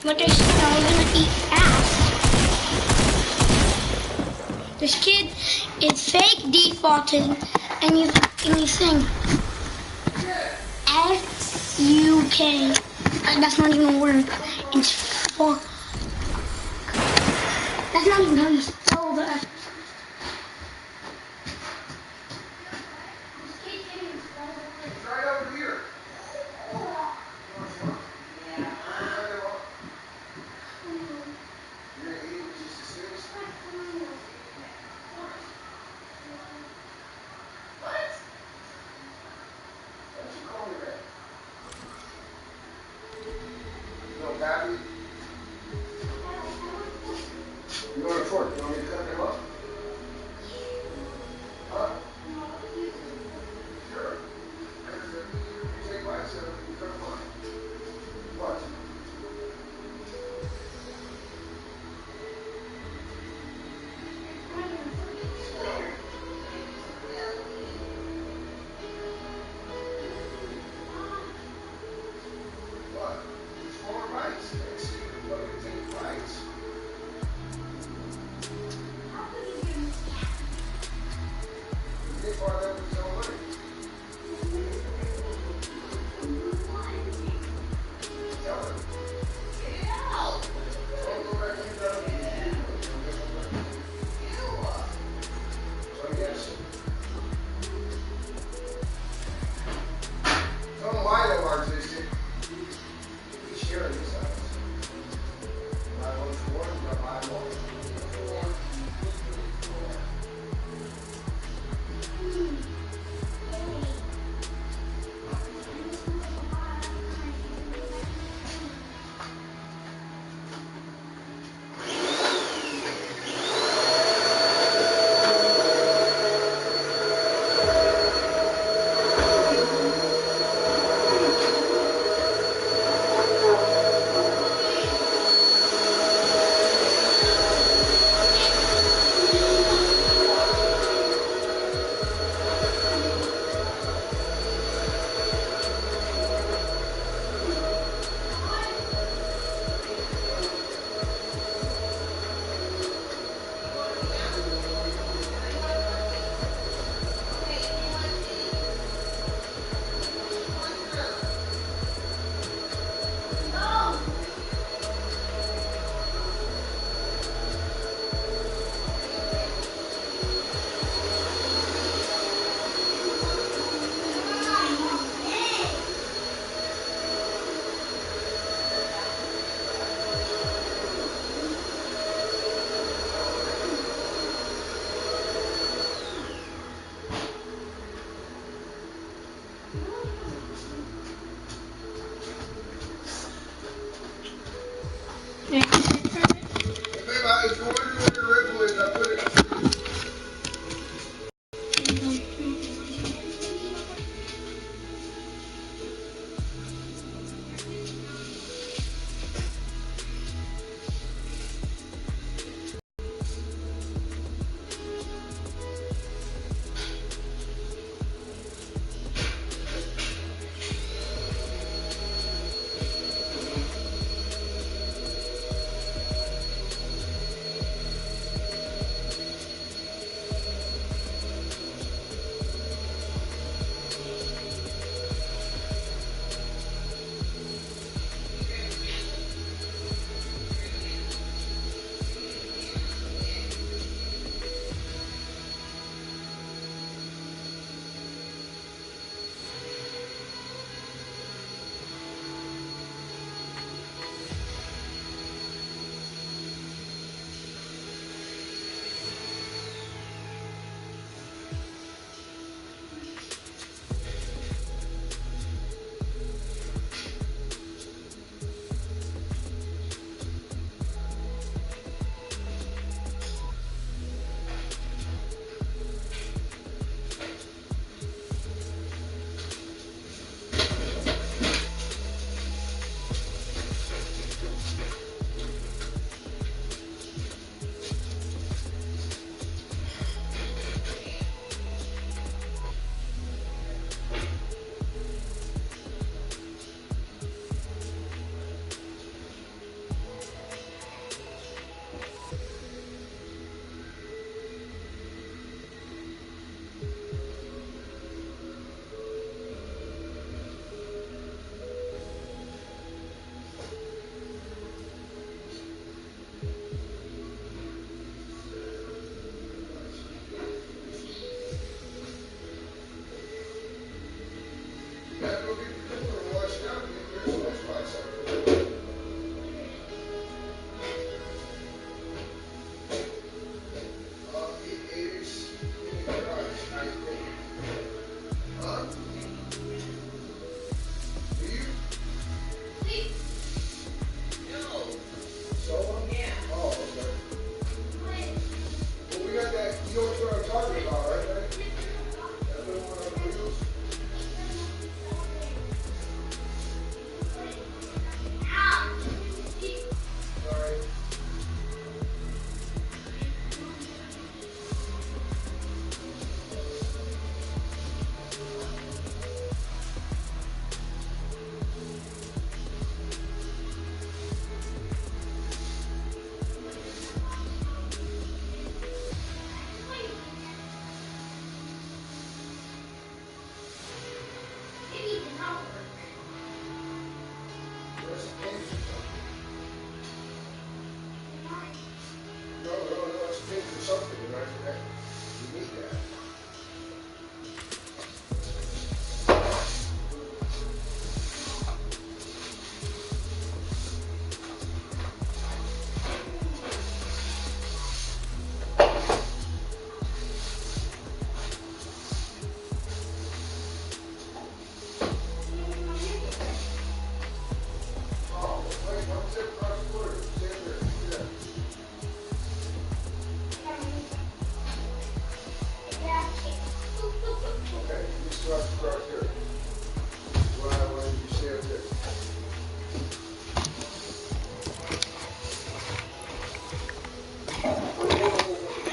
Like I said, I was gonna eat ass. This kid is fake defaulting, and he's saying F-U-K. That's not even a word. It's fuck. That's not even how you spell the F. Right over here. Pappy? You want a fork? You want me to cut them up? Huh? Sure. You take my set, you cut mine. What? What? It's more rice. What do you think rice? You get part of that with your money. Tell her. Don't go back and get that up. So yes. Tell them why they're artistic. We share this house. I want for one, but I want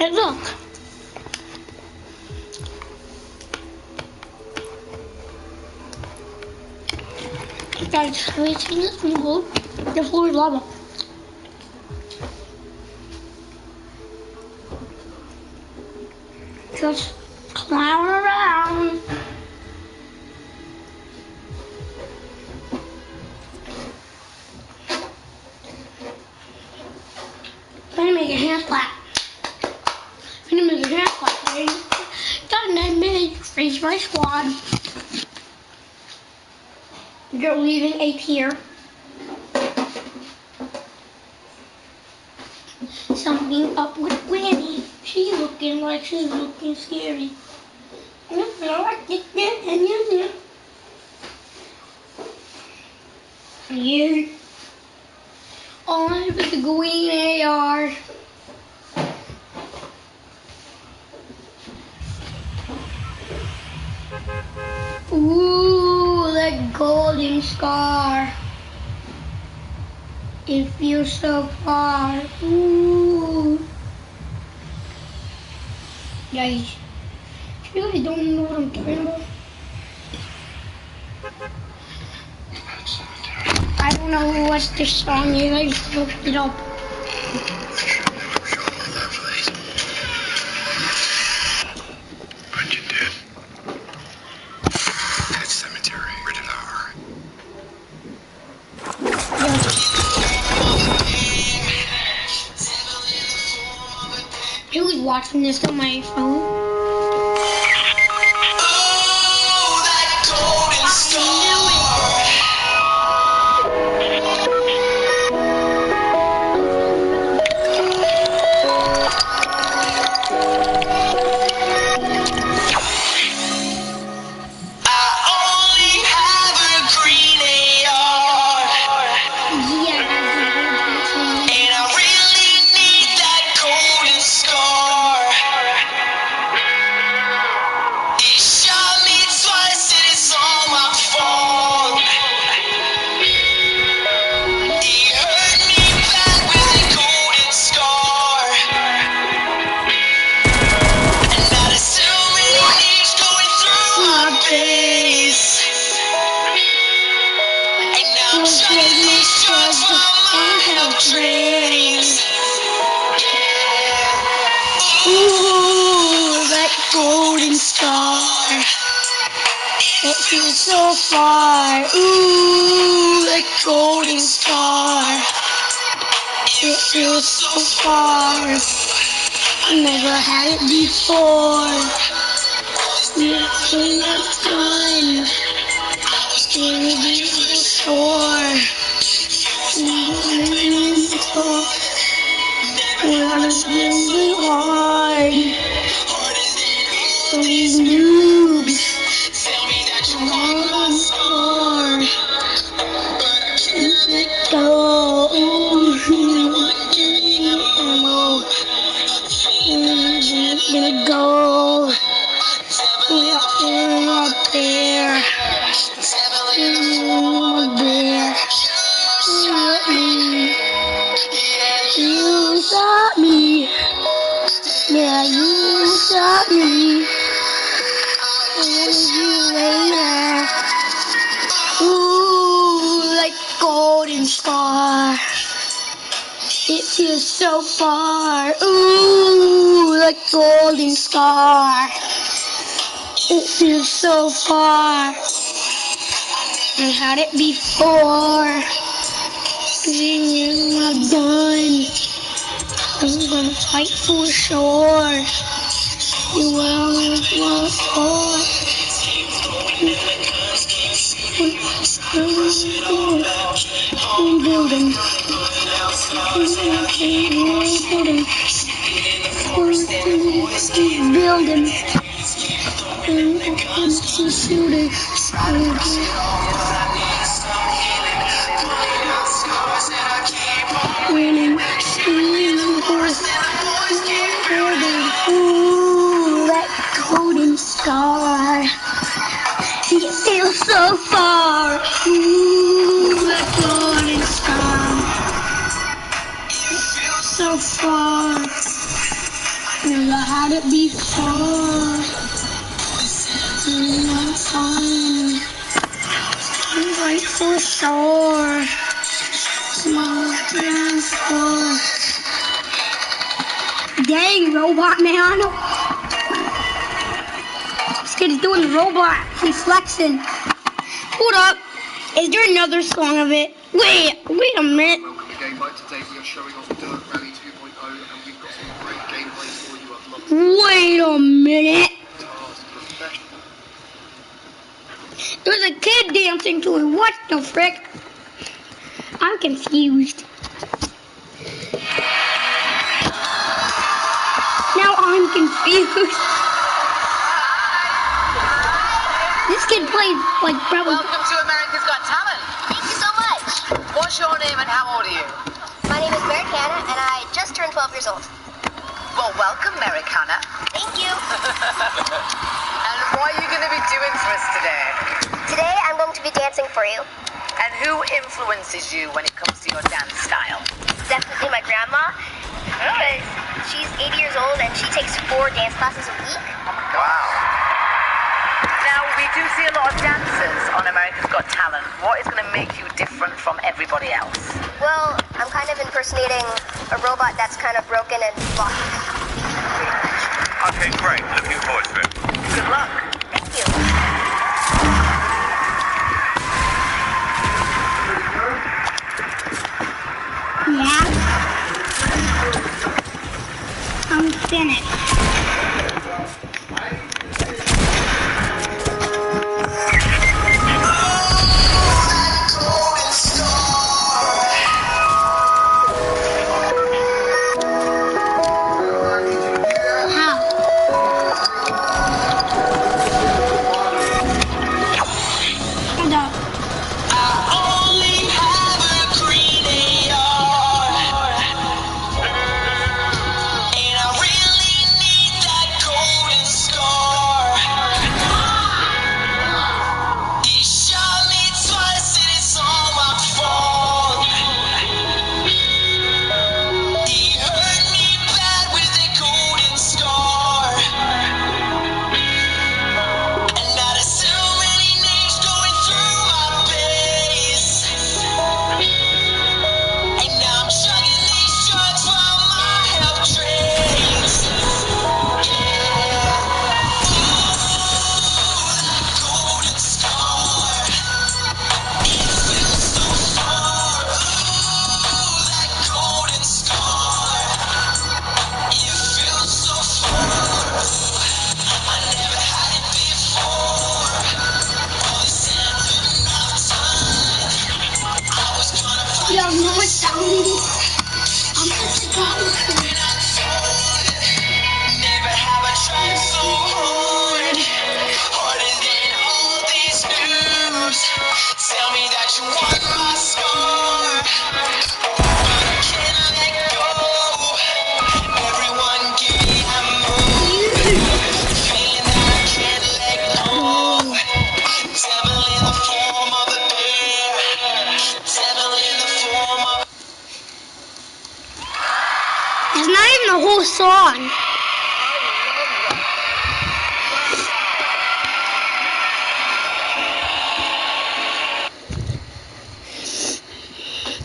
Hey, look. Guys, have you seen this from gold? The floor is lava. Just clown around. I'm gonna make a hand clap. I'm gonna make a hand clap. Got an 9 minute freeze my squad. You're leaving a tier. Something up with Granny. She's looking like she's looking scary. You feel like it, and you do. You. On with the green AR. Ooh, that golden scar. It feels so far. Ooh. Guys, you really don't know what I'm talking about. I don't know what this song is. I just looked it up. But you did. That cemetery, written hour. I was watching this on my phone. Ooh, that golden star. It feels so far. Ooh, that golden star. It feels so far. I never had it before. Nothing I've done. In the store. When it's really hard. So these noobs on score. Let it go. Gonna go. We're up there. You shot me. Yeah, you shot me. Later. Ooh, like golden star. It feels so far. Ooh, like golden star. It feels so far. I had it before. I'm done. I'm gonna fight for sure. You will not fall. Building. Building. Shooting. Winning. Ooh, that golden star. It feels so far. Ooh, that golden star. It feels so far. before. I'm fine. I'm grateful sore. Dang, robot man. This kid's doing the robot. He's flexing. Hold up. Is there another song of it? Wait a minute. Welcome to Game Night. Today we are showing off Dirt Rally 2.0 and we've got some great gameplay for you. I'd love to Wait a minute. There's a kid dancing to it. What the frick? I'm confused. Now I'm confused. This kid plays like probably. Welcome to America's Got Talent. Thank you so much. What's your name and how old are you? My name is Americana, and I just turned 12 years old. Well, welcome, Americana. Thank you. And what are you going to be doing for us today? Today, I'm going to be dancing for you. And who influences you when it comes to your dance style? Definitely my grandma. Because she's 80 years old, and she takes 4 dance classes a week. Wow. Now, we do see a lot of dancers on America's Got Talent. What is going to make you different from everybody else? Well, I'm kind of impersonating a robot that's kind of broken and lost. Okay, great. Looking forward to it. Good luck. Thank you. Yeah. I'm finished. Yo, no, it's down. I'm just Never have I tried so hard, harder than all these news. Tell me that you want my scar, but I can't let go. Everyone give me a move, feeling that I can't let go. Devil in the form of a bear, devil in the form of It's not even the whole song.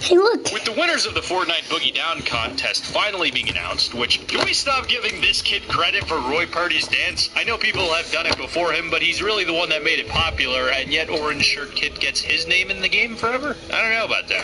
Hey, look. With the winners of the Fortnite Boogie Down contest finally being announced, which, can we stop giving this kid credit for Roy Party's dance? I know people have done it before him, but he's really the one that made it popular, and yet Orange Shirt Kid gets his name in the game forever? I don't know about that.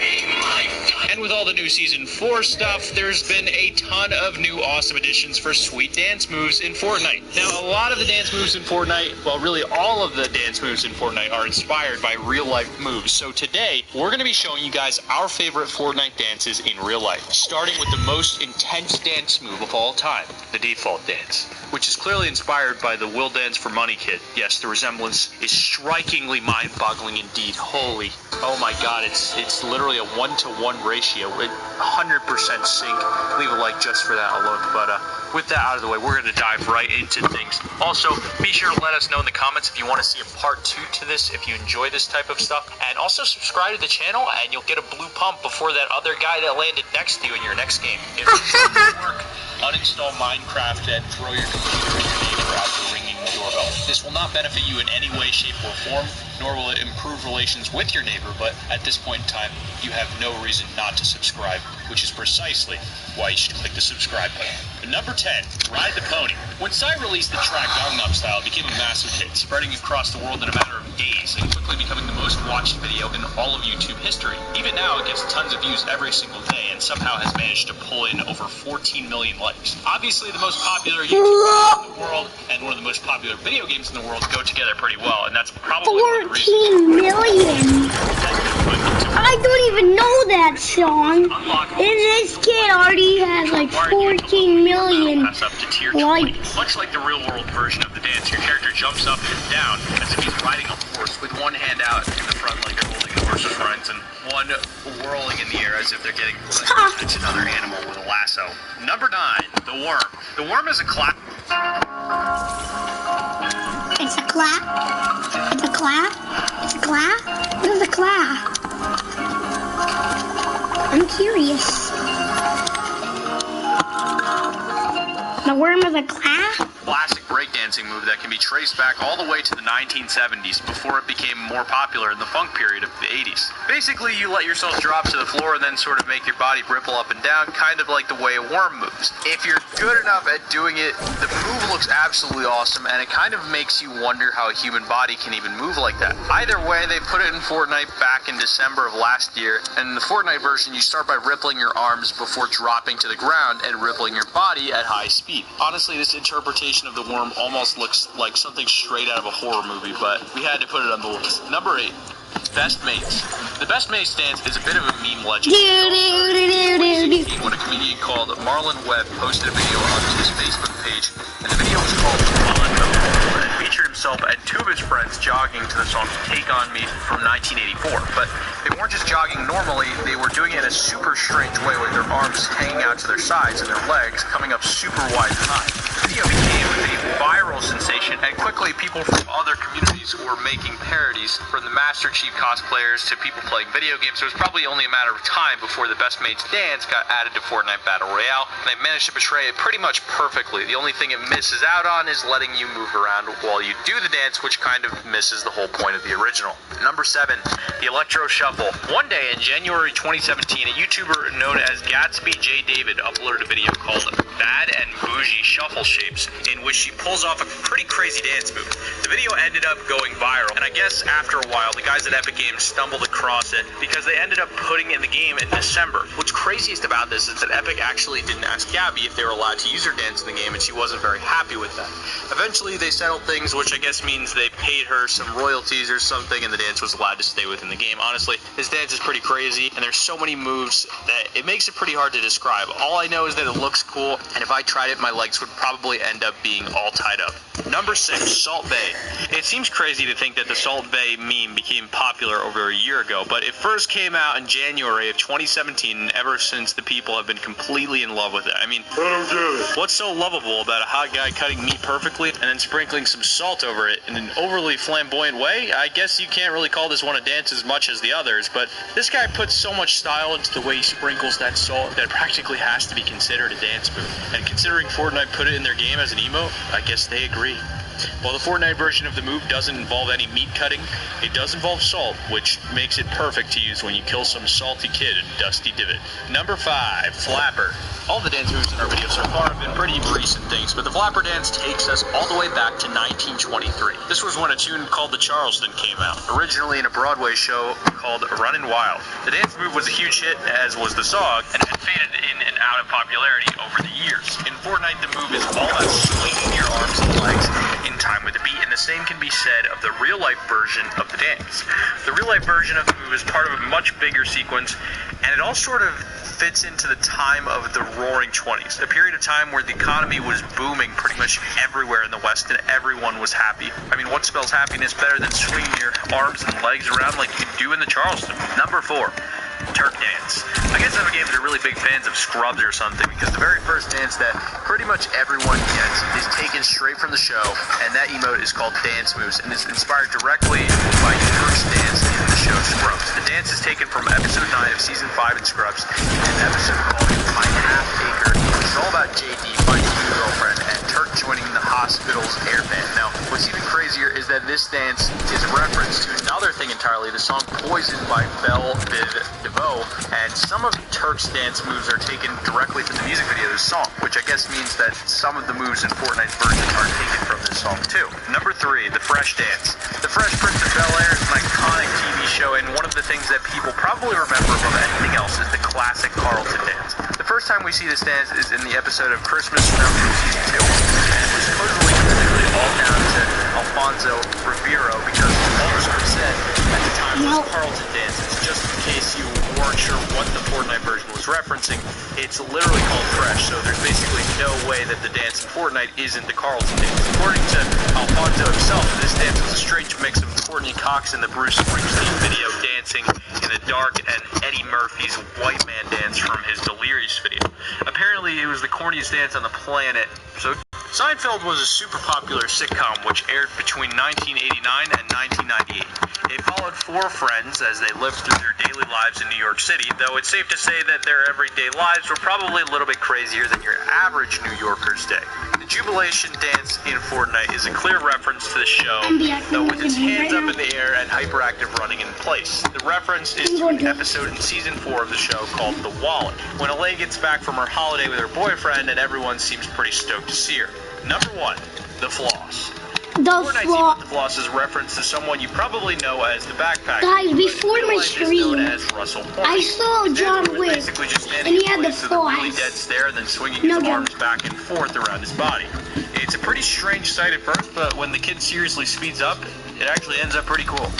And with all the new Season 4 stuff, there's been a ton of new awesome additions for sweet dance moves in Fortnite. Now, a lot of the dance moves in Fortnite, well, really all of the dance moves in Fortnite are inspired by real-life moves. So today, we're going to be showing you guys our favorite Fortnite dances in real life, starting with the most intense dance move of all time, the default dance, which is clearly inspired by the Will Dance for Money kid. Yes, the resemblance is strikingly mind-boggling indeed. Holy, oh my god, it's literally a 1-to-1 ratio, 100% sync. Leave a like just for that alone, but with that out of the way, we're going to dive right into things. Also, be sure to let us know in the comments if you want to see a part 2 to this, if you enjoy this type of stuff. And also subscribe to the channel, and you'll get a blue pump before that other guy that landed next to you in your next game. If it doesn't work, uninstall Minecraft and throw your computer in your neighbor after ringing the doorbell. This will not benefit you in any way, shape, or form, nor will it improve relations with your neighbor, but at this point in time, you have no reason not to subscribe, which is precisely why you should click the subscribe button. Number 10, Ride the Pony. When Psy released the track Gangnam Style, it became a massive hit, spreading across the world in a matter of days, and quickly becoming the most watched video in all of YouTube history. Even now, it gets tons of views every single day, and somehow has managed to pull in over 14 million likes. Obviously, the most popular YouTube in the world and one of the most popular video games in the world go together pretty well, and that's probably one of the reasons. 14 million. I don't even know that song. And this kid already has like 14 million pass up to tier 20. likes. Much like the real-world version of the dance, your character jumps up and down as if he's riding a horse with one hand out in the front like they're holding the horse's reins and one whirling in the air as if they're getting it's another animal with a lasso. Number 9, the worm. The worm is a clap. It's a clap. It's a clap. It's a clap. What is a clap? I'm curious. The worm is a clap? Classic breakdancing move that can be traced back all the way to the 1970s before it became more popular in the funk period of the 80s. Basically, you let yourself drop to the floor and then sort of make your body ripple up and down, kind of like the way a worm moves. If you're good enough at doing it, the move looks absolutely awesome, and it kind of makes you wonder how a human body can even move like that. Either way, they put it in Fortnite back in December of last year, and in the Fortnite version, you start by rippling your arms before dropping to the ground and rippling your body at high speed. Honestly, this interpretation of the worm almost looks like something straight out of a horror movie, but we had to put it on the list. Number 8, Best Mates. The Best Mates dance is a bit of a meme legend. When a comedian called Marlon Webb posted a video on his Facebook page, and the video was called Marlon Webb, and it featured himself and 2 of his friends jogging to the song Take On Me from 1984. But they weren't just jogging normally, they were doing it in a super strange way with their arms hanging out to their sides and their legs coming up super wide and high. The video became a viral sensation, and quickly people from other communities were making parodies, from the Master Chief cosplayers to people playing video games. So it was probably only a matter of time before the Best Mates dance got added to Fortnite Battle Royale, and they managed to portray it pretty much perfectly. The only thing it misses out on is letting you move around while you do the dance, which kind of misses the whole point of the original. Number 7, the Electro Shuffle. One day in January 2017, a YouTuber known as Gatsby J. David uploaded a video called Bad and Bougie Shuffle Shapes, in which she pulls off a pretty crazy dance move. The video ended up going viral, and I guess after a while, the guys at Epic Games stumbled across it because they ended up putting it in the game in December. What's craziest about this is that Epic actually didn't ask Gabby if they were allowed to use her dance in the game, and she wasn't very happy with that. Eventually, they settled things, which I guess means they paid her some royalties or something, and the dance was allowed to stay within the game. Honestly, this dance is pretty crazy, and there's so many moves that it makes it pretty hard to describe. All I know is that it looks cool, and if I tried it, my legs would probably end up being all tied up. Number 6, Salt Bay. It seems crazy to think that the Salt Bay meme became popular over a year ago, but it first came out in January of 2017, and ever since the people have been completely in love with it. I mean, what's so lovable about a hot guy cutting meat perfectly and then sprinkling some salt over it in an overly flamboyant way? I guess you can't really call this one a dance as much as the others, but this guy puts so much style into the way he sprinkles that salt that it practically has to be considered a dance move. And considering Fortnite put it in their game as an emote, I guess they agree. While the Fortnite version of the move doesn't involve any meat cutting, it does involve salt, which makes it perfect to use when you kill some salty kid in Dusty Divot. Number 5, Flapper. All the dance moves in our video so far have been pretty recent things, but the Flapper dance takes us all the way back to 1923. This was when a tune called The Charleston came out, originally in a Broadway show called Runnin' Wild. The dance move was a huge hit, as was the song, and it had faded in and out of popularity over the years. In Fortnite, the move is all about swinging your arms and legs in time with the beat, and the same can be said of the real-life version of the dance. The real-life version of the move is part of a much bigger sequence, and it all sort of fits into the time of the Roaring 20s, a period of time where the economy was booming pretty much everywhere in the West, and everyone was happy. I mean, what spells happiness better than swinging your arms and legs around like you do in the Charleston? Number 4, Turk dance. I guess some games are really big fans of Scrubs or something, because the very first dance that pretty much everyone gets is taken straight from the show, and that emote is called Dance Moves, and is inspired directly by Turk's dance in the show Scrubs. The dance is taken from episode 9 of season 5 in Scrubs, an episode called My Half Acre. It's all about JD finding a new girlfriend and Turk joining the hospital's air band. Now, what's even crazier is that this dance is a reference to another thing entirely, the song Poison by Belle Biv DeVoe, and some of Turk's dance moves are taken directly from the music video of this song, which I guess means that some of the moves in Fortnite's version are taken from this song too. Number 3, the Fresh Dance. The Fresh Prince of Bel-Air is an iconic TV show, and one of the things that people probably remember above anything else is the classic Carlton dance. The first time we see this dance is in the episode of Christmas Snow from season 2, and it was supposedly specifically all down to Alfonso Ribeiro, because all the script said at the time was Carlton dance. It's just in case you weren't sure what the Fortnite version was referencing, it's literally called Fresh, so there's basically no way that the dance in Fortnite isn't the Carlton dance. According to Alfonso himself, this dance was a strange mix of Courtney Cox and the Bruce Springsteen video dancing in the dark and Eddie Murphy's White Man dance from his Delirious video. Apparently, it was the corniest dance on the planet. So Seinfeld was a super popular sitcom which aired between 1989 and 1998. It followed 4 friends as they lived through their daily lives in New York City, though it's safe to say that their everyday lives were probably a little bit crazier than your average New Yorker's day. The Jubilation dance in Fortnite is a clear reference to the show, though with its hands up in the air and hyperactive running in place. The reference is to an episode in season 4 of the show called The Wallet, when Elaine gets back from her holiday with her boyfriend and everyone seems pretty stoked to see her. Number 1, the floss. The floss is a reference to someone you probably know as the backpack. Guys, before my stream, I saw John Wick, and he had the floss. Really dead stare and then swinging his arms back and forth around his body. It's a pretty strange sight at first, but when the kid seriously speeds up, it actually ends up pretty cool.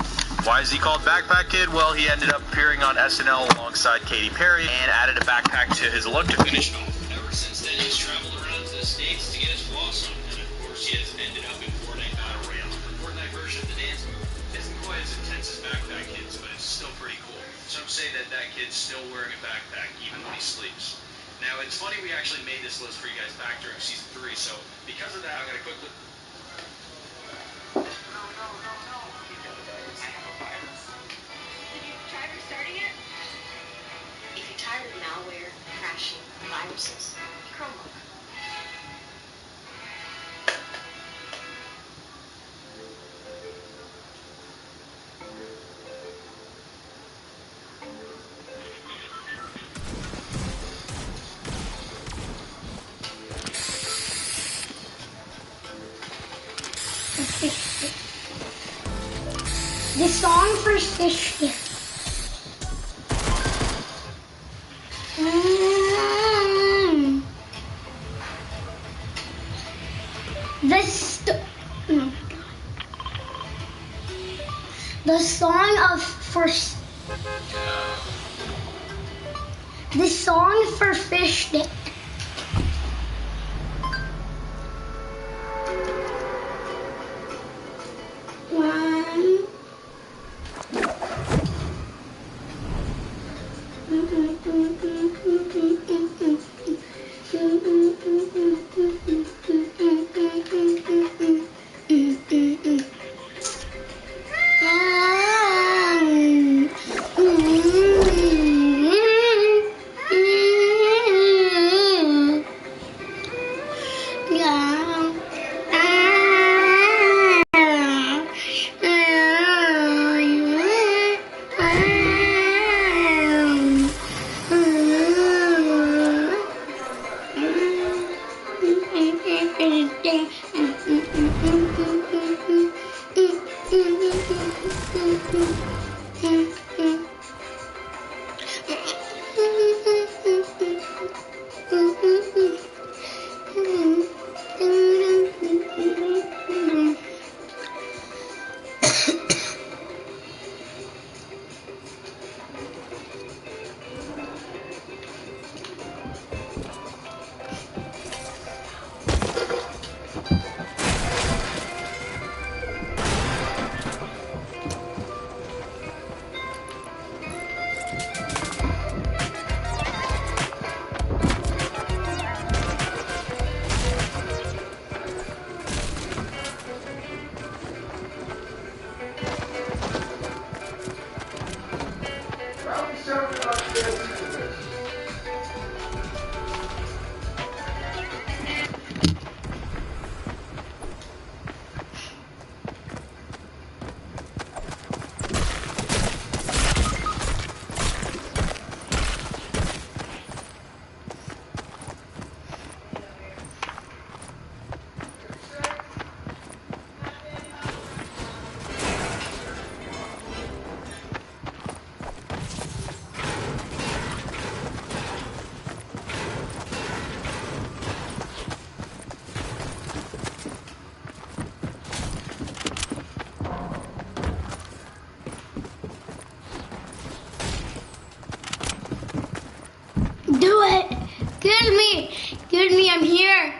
Why is he called Backpack Kid? Well, he ended up appearing on SNL alongside Katy Perry and added a backpack to his look to finish off. Ever since then, he's traveled around to the States to get his floss on, and of course, he has ended up in Fortnite Battle Royale. The Fortnite version of the dance move isn't quite as intense as Backpack Kid's, but it's still pretty cool. Some say that that kid's still wearing a backpack even when he sleeps. Now, it's funny we actually made this list for you guys back during season 3, so because of that, I'm going to quickly... If you're tired of malware, crashing, viruses, Chromebook. The song for Fish Stick. The song for Fish Stick. me, I'm here.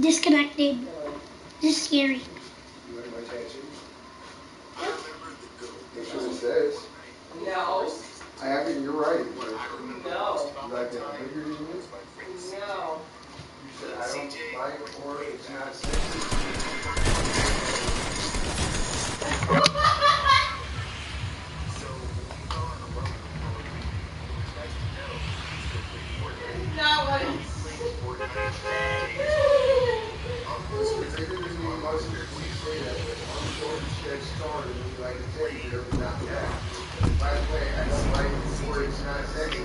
Disconnected. This is scary. You like my tattoo? That's what it says. No. I have it in your writing. No. You like that bigger than you? No. You said I don't like or it's not sexy. Not what it's. By the way, I don't like or it's not sexy.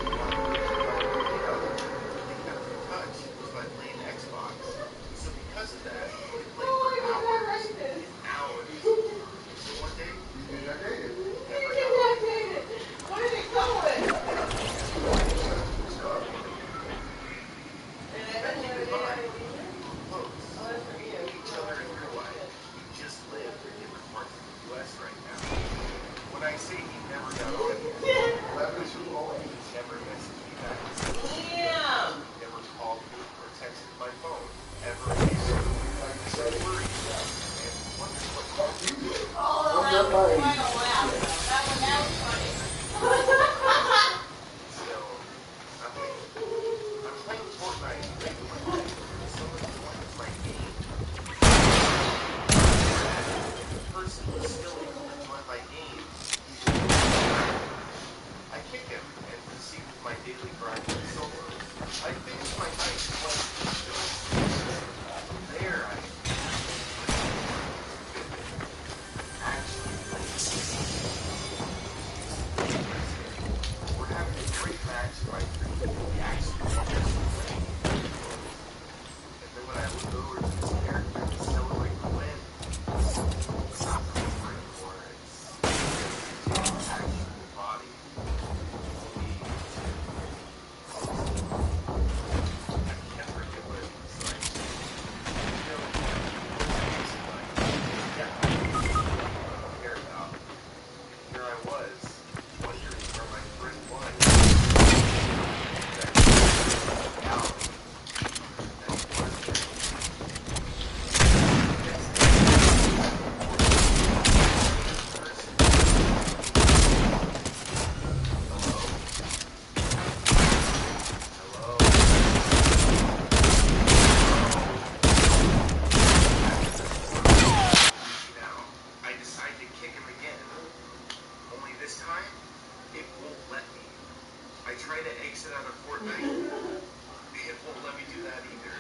I try to exit out of Fortnite. It won't let me do that either.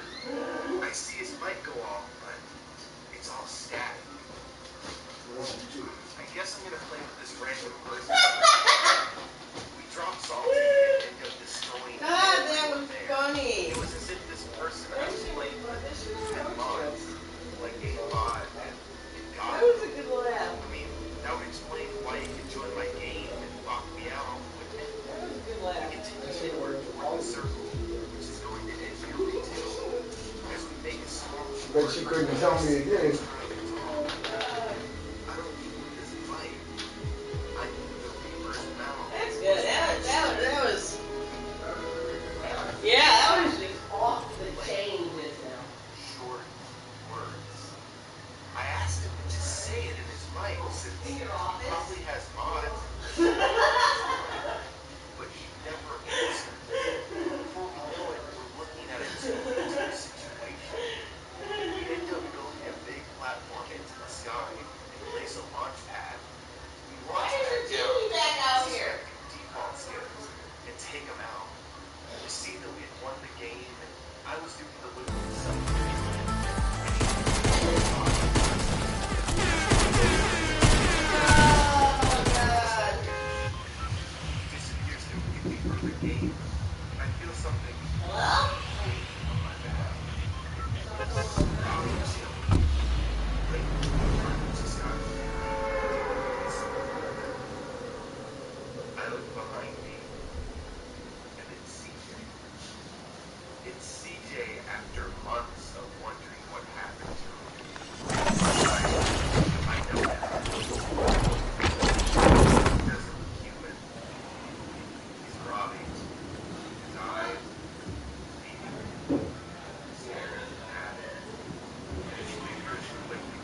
I see his mic go off, but it's all static. I guess I'm gonna play with this random person. We dropped Salty and ended up destroying God, that was funny. It was as if this person I was playing with had mods, like a bot, and God. That was a good laugh. I mean, that would explain why you could join my game and lock me out. That was a good laugh. Continue inward toward the circle, which is going to end your retail. As we make a small. Bet you couldn't tell me again. That's good. That was. Yeah. since he probably has mods, but she never answered. Before we know it, we're looking at a 2v2 situation. We end up building a big platform into the sky and place a launch pad. We launch pad down, select default skins, and take them out. We see that we had won the game, and I was doing the loop disappears completely from the game. I feel something pulling on my back. I look behind me, and it's CJ. It's CJ after months of wondering what happened to him. I know that. He doesn't look human. He's rotting. His eyes bleeding. His hair is matted. And his fingers are licking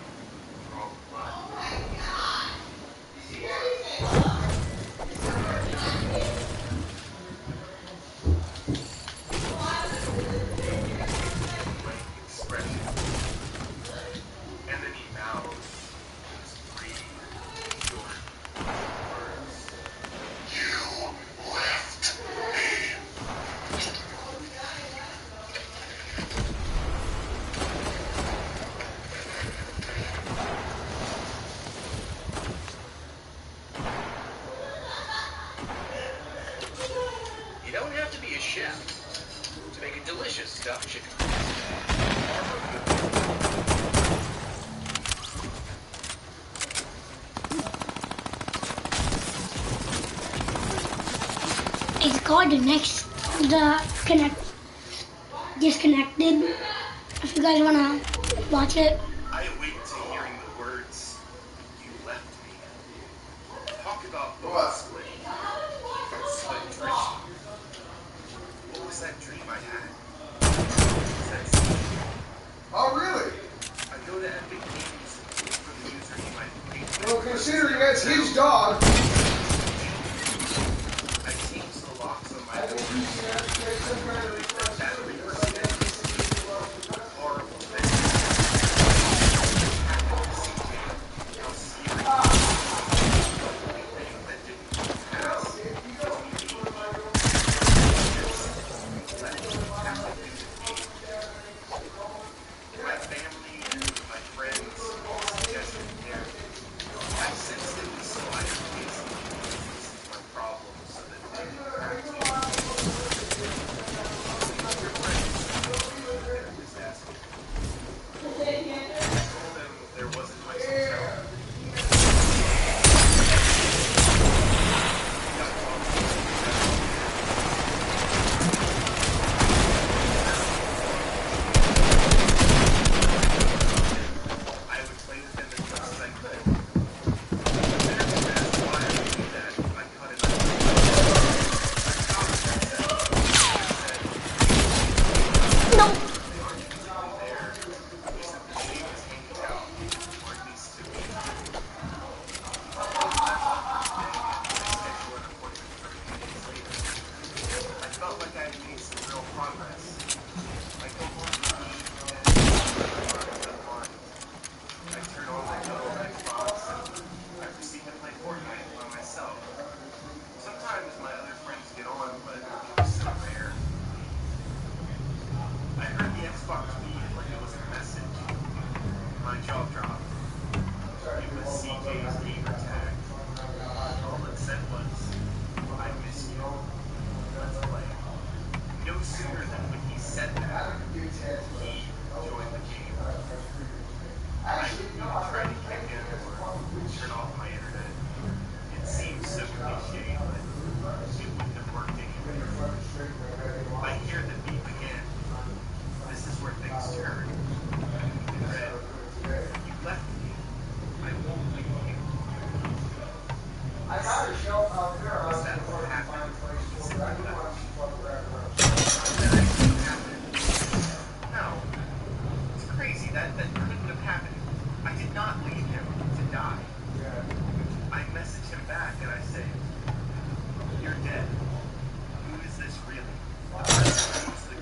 for all the blood. Blank expression. And then he mouths these three short words. You left me. You don't have to be a chef to make a delicious stuffed chicken. It's called Disconnected. If you guys wanna watch it. I awake to hearing the words, you left me. Talk about blood splitting and sweat drenching. What was that dream I had? Oh, really? I go to Epic Games for the username I played. Well, considering that's his dog. I changed the locks on my door. Battery percent. Horrible thing. Happened to CJ. How serious. Anything that didn't pass. My family and my friends all suggested death. I sensed it was so I could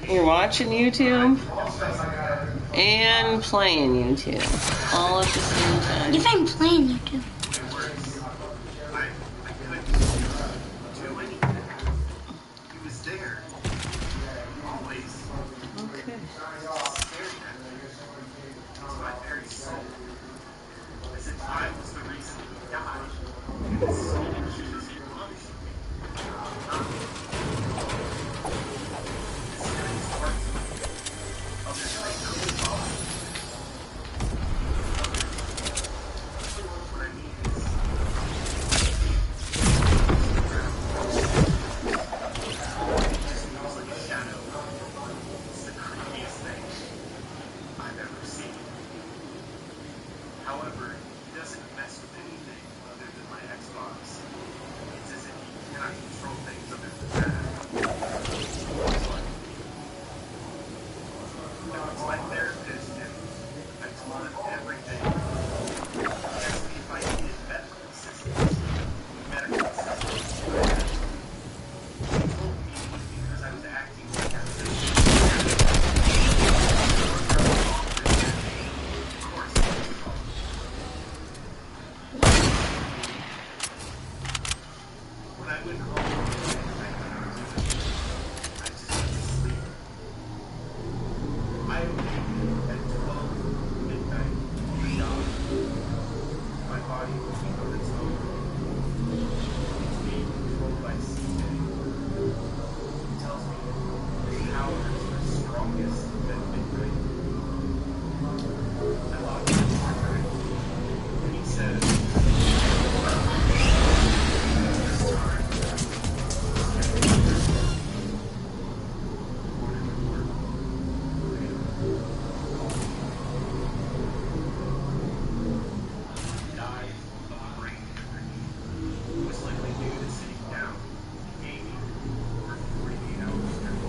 You're watching YouTube and playing YouTube all at the same time. If I'm playing YouTube. He was there. Always. Okay. To my very soul. As if I was the reason he died. And his soul chooses to punish me. This brings parts of me. Others may know the body. What I mean is, it just feels like a shadow. It's the creepiest thing I've ever seen. However, he doesn't mess with anything other than my Xbox. It's as if he cannot control things other than that. Now, it's my therapist, and I told him everything. He asked me if I needed medical assistance. Medical assistance. He told me it was because I was acting like I was a Of course, I was wrong. When I went home, I just went to sleep. I awakened at 12 midnight on the dot. My body moving on its own. It's being controlled by CJ. He tells me his powers are strongest at midnight. I logged into Fortnite, and he says, died of brain hemorrhage. Most likely due to sitting down gaming for 48 hours straight.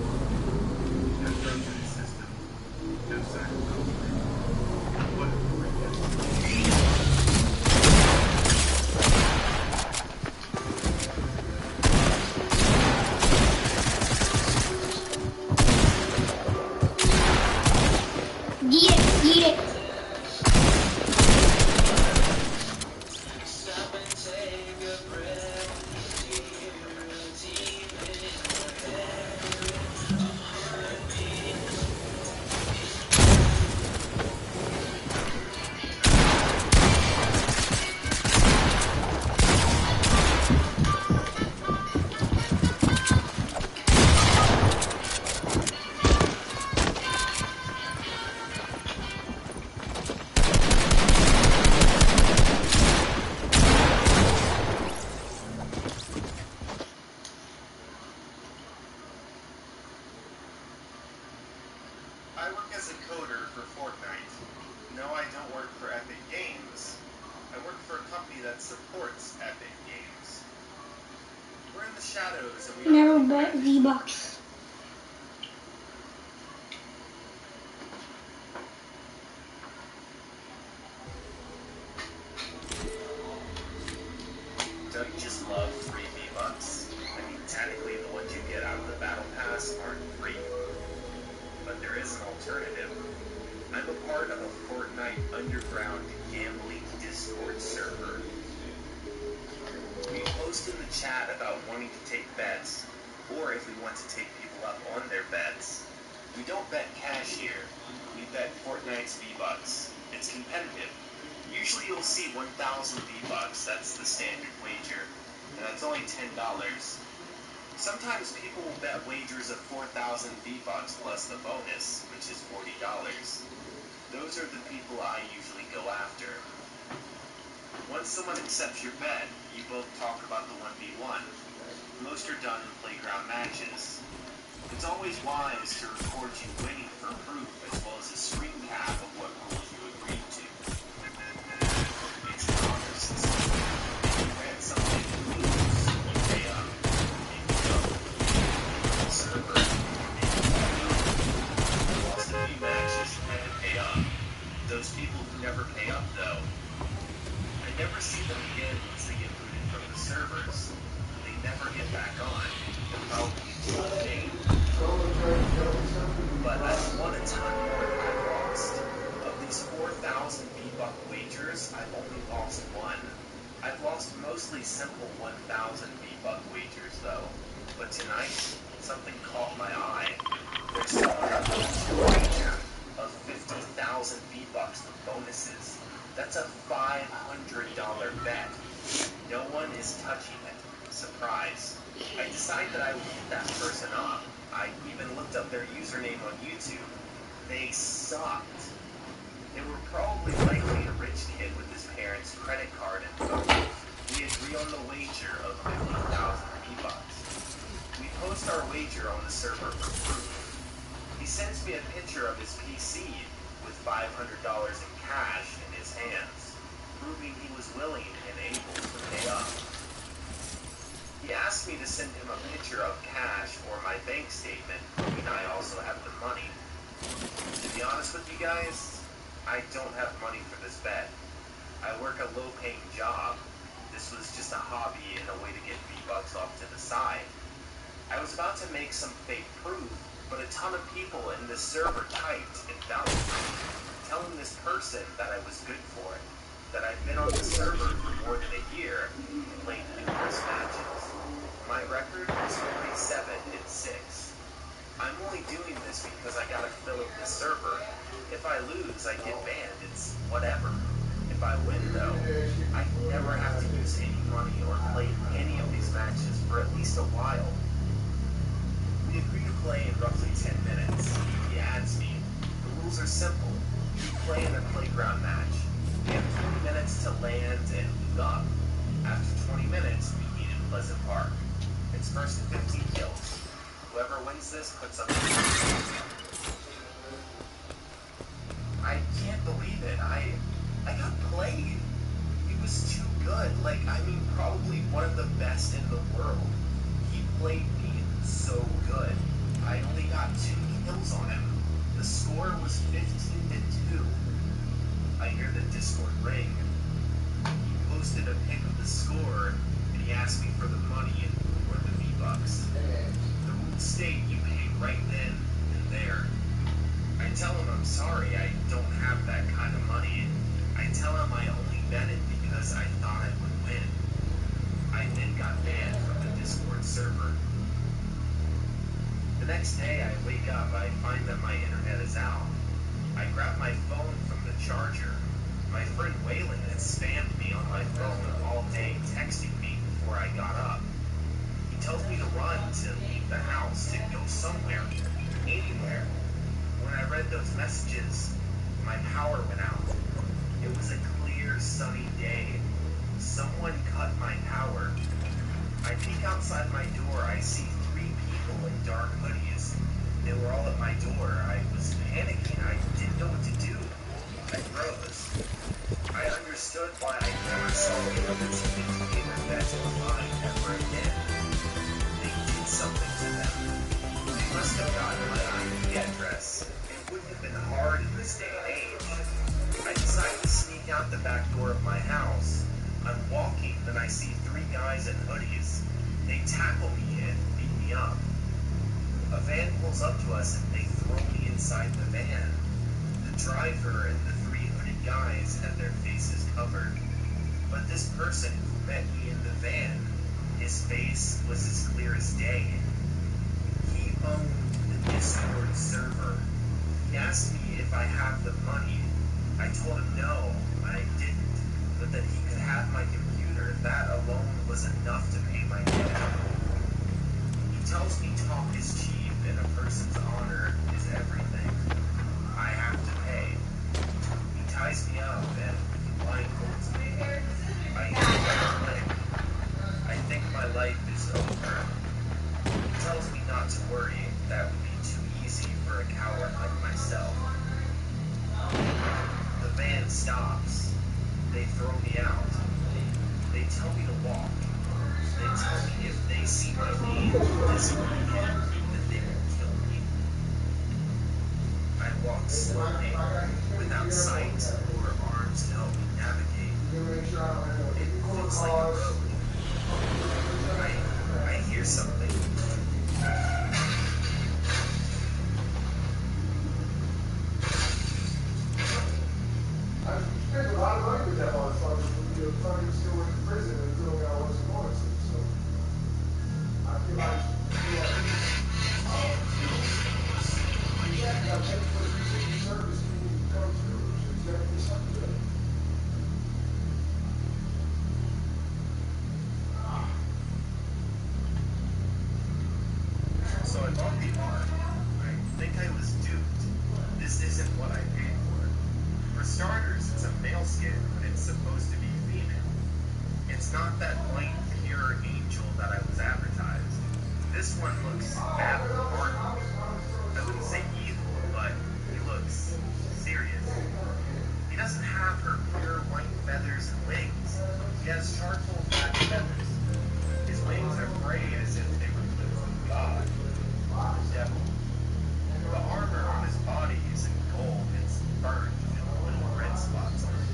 No drugs in his system. No sacrifice. What a freak. Get it, get it. I work as a coder for Fortnite. No, I don't work for Epic Games. I work for a company that supports Epic Games. We're in the shadows and we Never bet V-Bucks. Don't you just love free V-Bucks? I mean, technically the ones you get out of the Battle Pass aren't free. But there is an alternative. I'm a part of a Fortnite underground gambling Discord server. We post in the chat about wanting to take bets, or if we want to take people up on their bets. We don't bet cash here. We bet Fortnite's V-Bucks. It's competitive. Usually you'll see 1,000 V-Bucks, that's the standard wager, and that's only $10. Sometimes people will bet wagers of 4,000 V-Bucks plus the bonus, which is $40. Those are the people I usually go after. Once someone accepts your bet, you both talk about the 1v1. Most are done in playground matches. It's always wise to record you winning for proof, as well as a screen cap of what rules you agreed to. It's an honor system. If you grant something to lose, you pay up. If you don't, the server, if you lost a few matches, you had to pay up. Those people who never pay up, though, I never see them again once they get booted from the servers. They never get back on. They're probably too late. simple 1,000 V-Buck wagers though. But tonight, something caught my eye. There's someone willing to wager of 50,000 V-Bucks with bonuses. That's a $500 bet. No one is touching it. Surprise. I decided that I would hit that person up. I even looked up their username on YouTube. They sucked. They were probably likely a rich kid with his parents' credit card info. We agree on the wager of 50,000 V-Bucks. We post our wager on the server for proof. He sends me a picture of his PC with $500 in cash in his hands, proving he was willing and able to pay up. He asked me to send him a picture of cash or my bank statement, proving I also have the money. To be honest with you guys, I don't have money for this bet. I work a low-paying job. This was just a hobby and a way to get V-Bucks off to the side. I was about to make some fake proof, but a ton of people in this server typed and vouched for me, telling this person that I was good for it, that I've been on the server for more than a year and played numerous matches. My record is 47-6. I'm only doing this because I gotta fill up this server. If I lose, I get banned. It's whatever. If I win, though, I never have to use any money or play any of these matches for at least a while. We agree to play in roughly 10 minutes. He adds me. The rules are simple. We play in a playground match. We have 20 minutes to land and loot up. After 20 minutes, we meet in Pleasant Park. It's first to 15 kills. Whoever wins this puts up. I can't believe it. I got played. He was too good. Like, I mean, probably one of the best in the world. He played me so good. I only got 2 kills on him. The score was 15-2. I hear the Discord ring. He posted a pic of the score, and he asked me for the money or the V-Bucks. The rules state you pay right then and there. I tell him I'm sorry, I don't have that kind of money. I tell him I only bet it because I thought I would win. I then got banned from the Discord server. The next day I wake up, I find that my internet is out. I grab my phone from the charger. My friend Waylon had spammed me on my phone all day, texting me before I got up. He tells me to run, to leave the house, to go somewhere, anywhere. When I read those messages, my power went out. It was a clear, sunny day. Someone cut my power. I peek outside my door. I see 3 people in dark hoodies. They were all at my door. I was panicking. I didn't know what to do. I froze. I understood why I never saw the other teammates in their beds alive ever again. They did something to them. They must have gotten my IP address. It wouldn't have been hard in this day and age. I decided to sneak out the back door of my house. I'm walking, and I see 3 guys in hoodies. They tackle me and beat me up. A van pulls up to us, and they throw me inside the van. The driver and the 3 hooded guys had their faces covered. But this person who met me in the van, his face was as clear as day. He owned the Discord server. He asked me if I have the money. I told him no, I didn't, but that he could have my computer. That alone was enough to pay my debt. He tells me talk is cheap and a person's honor is everything. I have to pay. He ties me up and blindfolds me. I hear a click. I think my life is over. He tells me not to worry. That would be too easy for a coward like myself. The van stops. They throw me out. They tell me to walk. They tell me if they see my name this weekend, that they will kill me. I walk slowly, without sight or arms to help me navigate. It feels like a road. I hear something. I spent a lot of money with that motherfucker. He was still in prison until I was So I bought the arm. I think I was duped. This isn't what I paid for. For starters, it's a male skin, but it's supposed to be female. It's not that white, pure angel that I was advertised. This one looks bad or I wouldn't say evil, but he looks serious. He doesn't have her pure white feathers and wings. He has charcoal black feathers. His wings are frayed as if they were clipped from God. The devil. The armor on his body is in gold. It's burned with little red spots on it.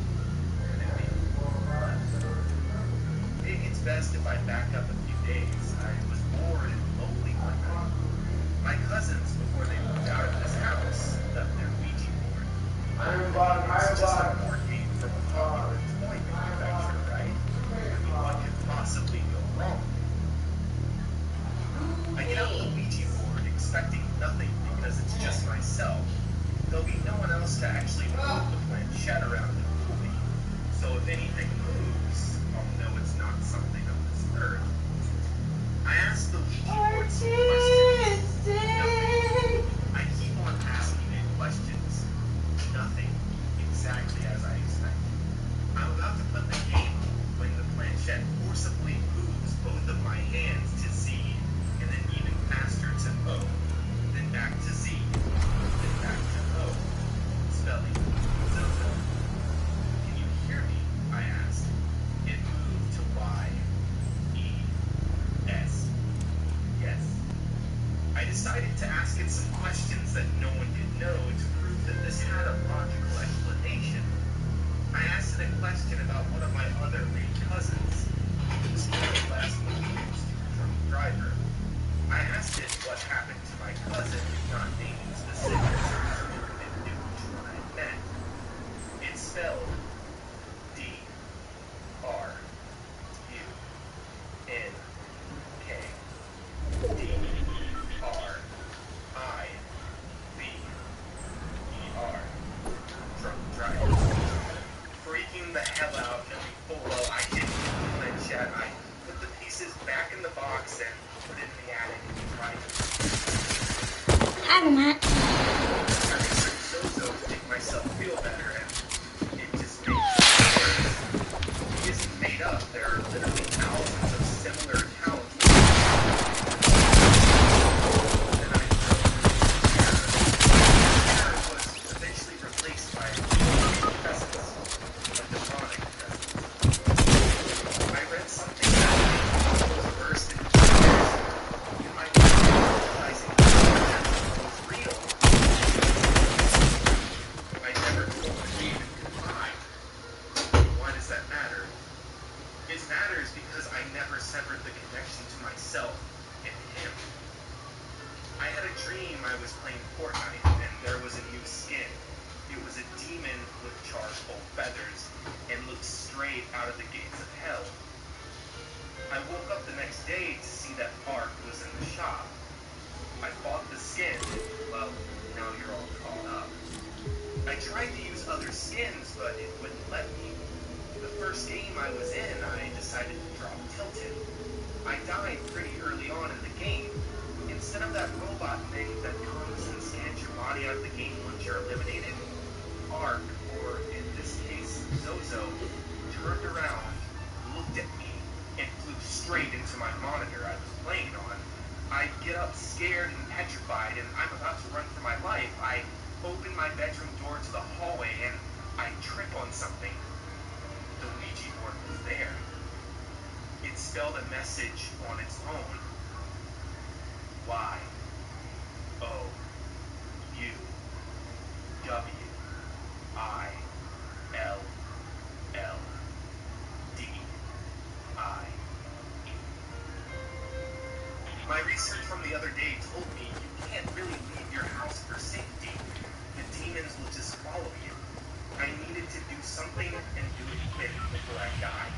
Maybe it's best if I back up a few days. I was bored and lonely one night. My cousins, before they moved out of this house, left their Ouija board. It's just a board game from a popular toy manufacturer, right? I mean, what could possibly go wrong? I get out the Ouija board expecting nothing because it's just myself. There'll be no one else to actually move the planchette around and fool me. So if anything moves, I'll know it's not something of this earth. I asked the Ouija board some questions. Nothing. I keep on asking it questions. Nothing. Exactly as I expected. I'm about to put the game when the planchette forcibly moves both of my hands to Z, and then even faster to O, then back to Z, then back to O. Spelling Zozo. Can you hear me? I asked. It moved to Y, E, S. Yes. I decided to ask it some questions that no one could know to prove that this had a logical explanation. I asked it a question about one of my other main cousins, who was killed last week from the driver. I asked it what happened to my cousin, not naming specifics, so it knew which one I meant. It's spelled D-R-U-N-K. D-R-I-V-E-R. Drunk driver. Freaking the hell out, knowing full well I didn't get the planchette. I put the pieces back in the box and put it in the attic and tried to Hi, Matt. having some Zozo to make myself feel better, and it just made it worse. He isn't made up. There are literally thousands of similar accounts. And I was eventually replaced by a presence, a demonic presence. I read something that was versed in Jesus. You might be realizing that was real. I never told David goodbye. Why does that matter? It matters because I never severed the connection to myself and him. I had a dream I was playing Fortnite and there was a new skin. It was a demon with charcoal feathers and looked straight out of the gates of hell. I woke up the next day to see that Mark was in the shop. I bought the skin. Well, now you're all caught up. I tried to use other skins, but it wouldn't let me. The first game I was in, I decided to drop Tilted. I died pretty early on in the game. Instead of that robot thing that comes and scans your body out of the game once you're eliminated, Ark, or in this case, Zozo, turned around, looked at me, and flew straight into my monitor I was playing on. I get up scared and petrified, and I'm about to run for my life. I open my bedroom door to the hallway, and I trip on something. The Ouija board was there. It spelled a message on its own. Y-O-U-W-I-L-L-D-I-E. My research from the other day told me you can't really leave your house for safety. The demons will just follow you. I needed to do something and do it quick before I die.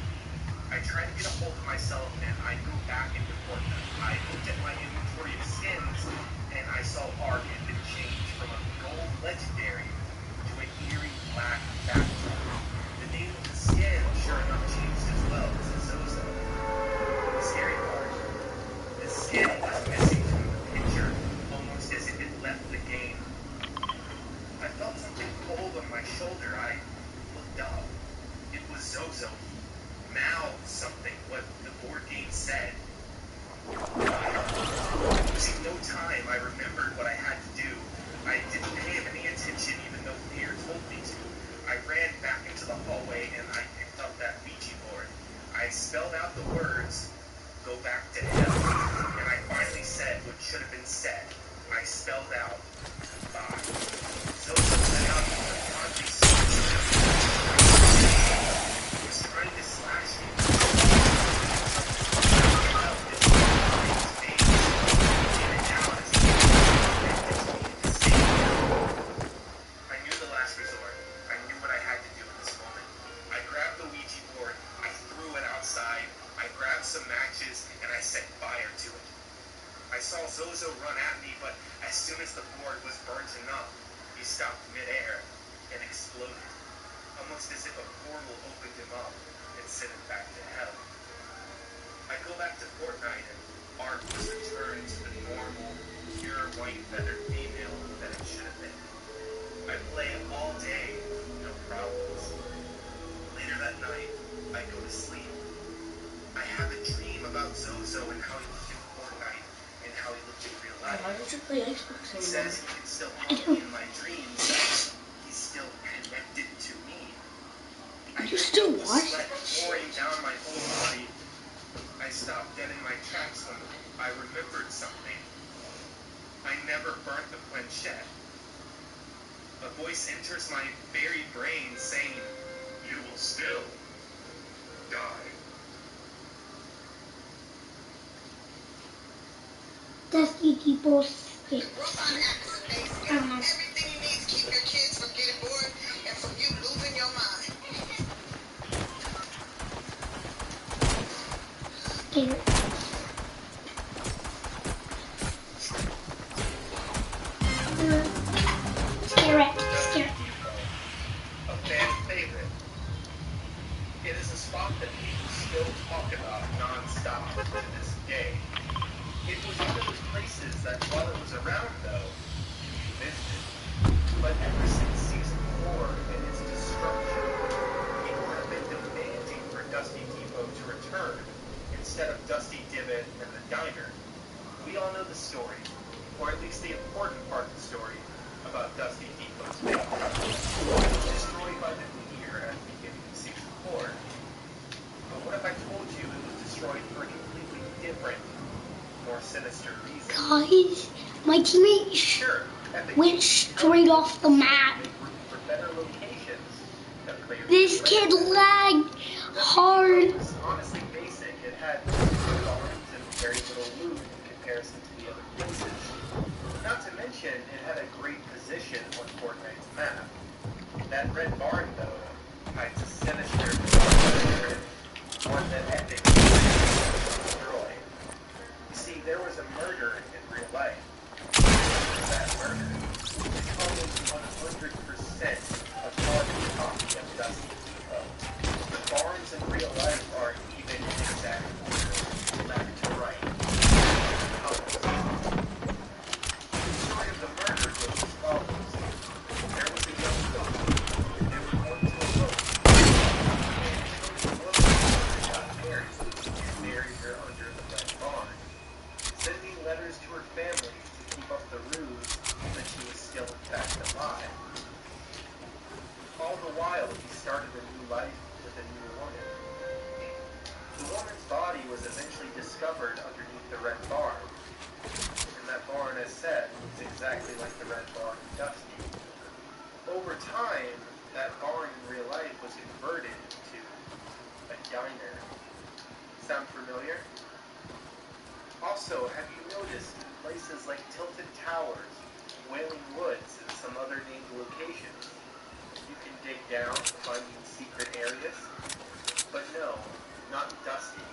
I tried to get a hold of myself and I go back into Fortnite. I looked at my inventory of skins and I saw Ark had been changed from a gold legendary to an eerie black backdrop. The name of the skin sure enough changed as well to Zozo. The scary part, the skin was missing from the picture, almost as if it left the game. I felt something cold on my shoulder. I looked up. It was Zozo. Mouthed something, what the board game said. Losing no time, I remembered what I had to do. I didn't pay him any attention, even though fear told me to. I ran back into the hallway and I picked up that Ouija board. I spelled out the words, "Go back to hell," and I finally said what should have been said. I spelled out, "Bye." Zozo let out a godly scream. He was trying to slash me. I knew the last resort. I knew what I had to do in this moment. I grabbed the Ouija board, I threw it outside, I grabbed some matches, and I set fire to it. I saw Zozo run at me, but as soon as the board was burnt enough, he stopped midair and exploded, almost as if a portal opened him up and sent him back to hell. I go back to Fortnite and Ark was returned to the normal, pure white-feathered female that it should have been. I play all day, no problems. Later that night, I go to sleep. I have a dream about Zozo and how he looked in Fortnite and how he looked in real life. Why don't you play Xbox He anymore? says he can still haunt me in my dreams. He's still connected to me. You still watch Sweat that shit? pouring down my whole body. I stopped dead in my tracks when I remembered something. I never burnt the planchette. A voice enters my very brain saying, "You will still die." Dusty people stick. I don't know. Everything you need to keep your kids from getting bored and from you losing your mind. Here. Scare it. Scare it. A fan favorite. It is a spot that people still talk about non-stop to this day. It was one of those places that while it was around though, you missed it. But ever since season 4 and its destruction, people have been demanding for Dusty Depot to return instead of Dusty Divot and the Diner. We all know the story, or at least the important part of the story, about Dusty Depot's fate. It was destroyed by the meteor at the beginning of season 4. But what if I told you it was destroyed for a completely different, more sinister reason? Guys, my teammate Sure, went straight off the map. for better locations that players This could kid play. lagged hard. It was honestly basic. It had arms and very little loot in comparison to the other places. Not to mention, it had a great position on Fortnite's map. That red barn, though, hides a sinister treasure, one that Epic destroy. You see, there was a murder in real life. That murder is almost 100% a carbon copy of Dusty Depot. The barns in real life are even in exact order, left to right. The story of the murder goes as follows. There was a young couple. They were going to a boat. The woman got married and buried her under the red barn, sending letters to her family to keep up the ruse that she was still in fact alive. All the while, he started a new life with a new woman. The woman's body was eventually discovered underneath the red barn. And that barn, as said, looks exactly like the red barn in Dusty. Over time, that barn in real life was converted into a diner. Sound familiar? Also, have you noticed in places like Tilted Towers, Wailing Woods, and some other named locations, you can dig down to find these secret areas? But no, not Dusty.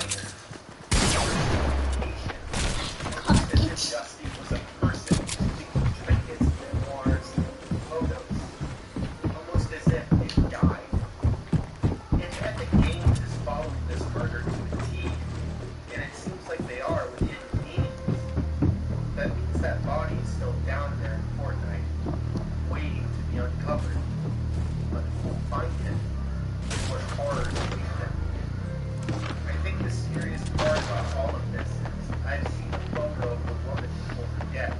minor. Almost as if Dusty was a person leaving trinkets, memoirs, photos. Almost as if it died. If Epic Games is following this murder to a T, and it seems like they are with hidden meanings, that means that body is still down there in Fortnite, waiting to be uncovered. But who will find him? What horrors await them? I think the scariest part about all of this is I've seen a photo of the woman who will forget.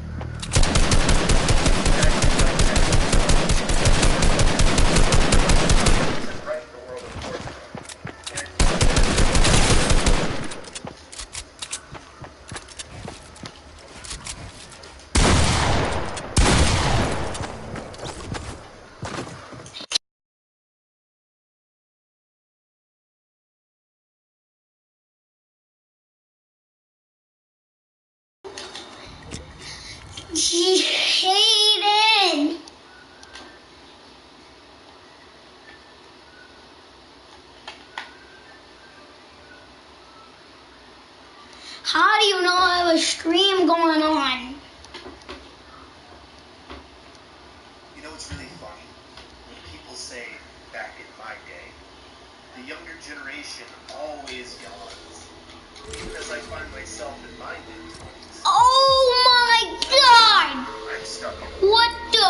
Isn't right in the world of Fortnite. And Hayden! How do you know I have a stream going on? you know what's really funny? When people say, back in my day, the younger generation always yawns. Because I find myself in my mid-20s. Oh my god! I'm stuck in What the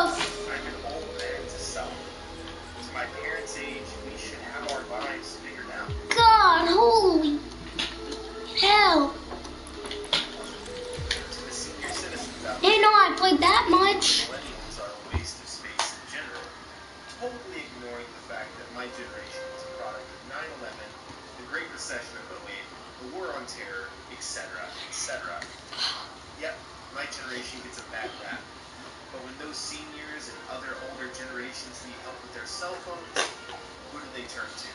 I'm an old man to some. To my parents' age, we should have our lives figured out. god? Holy hell. To the senior citizens out Didn't know I played that much. millennials are a waste of space in general, totally ignoring the fact that my generation was a product of 9/11, the Great Recession of '08, the War on Terror, etc., etc. Yep, my generation gets a bad rap. But when those seniors and other older generations need help with their cell phones, who do they turn to?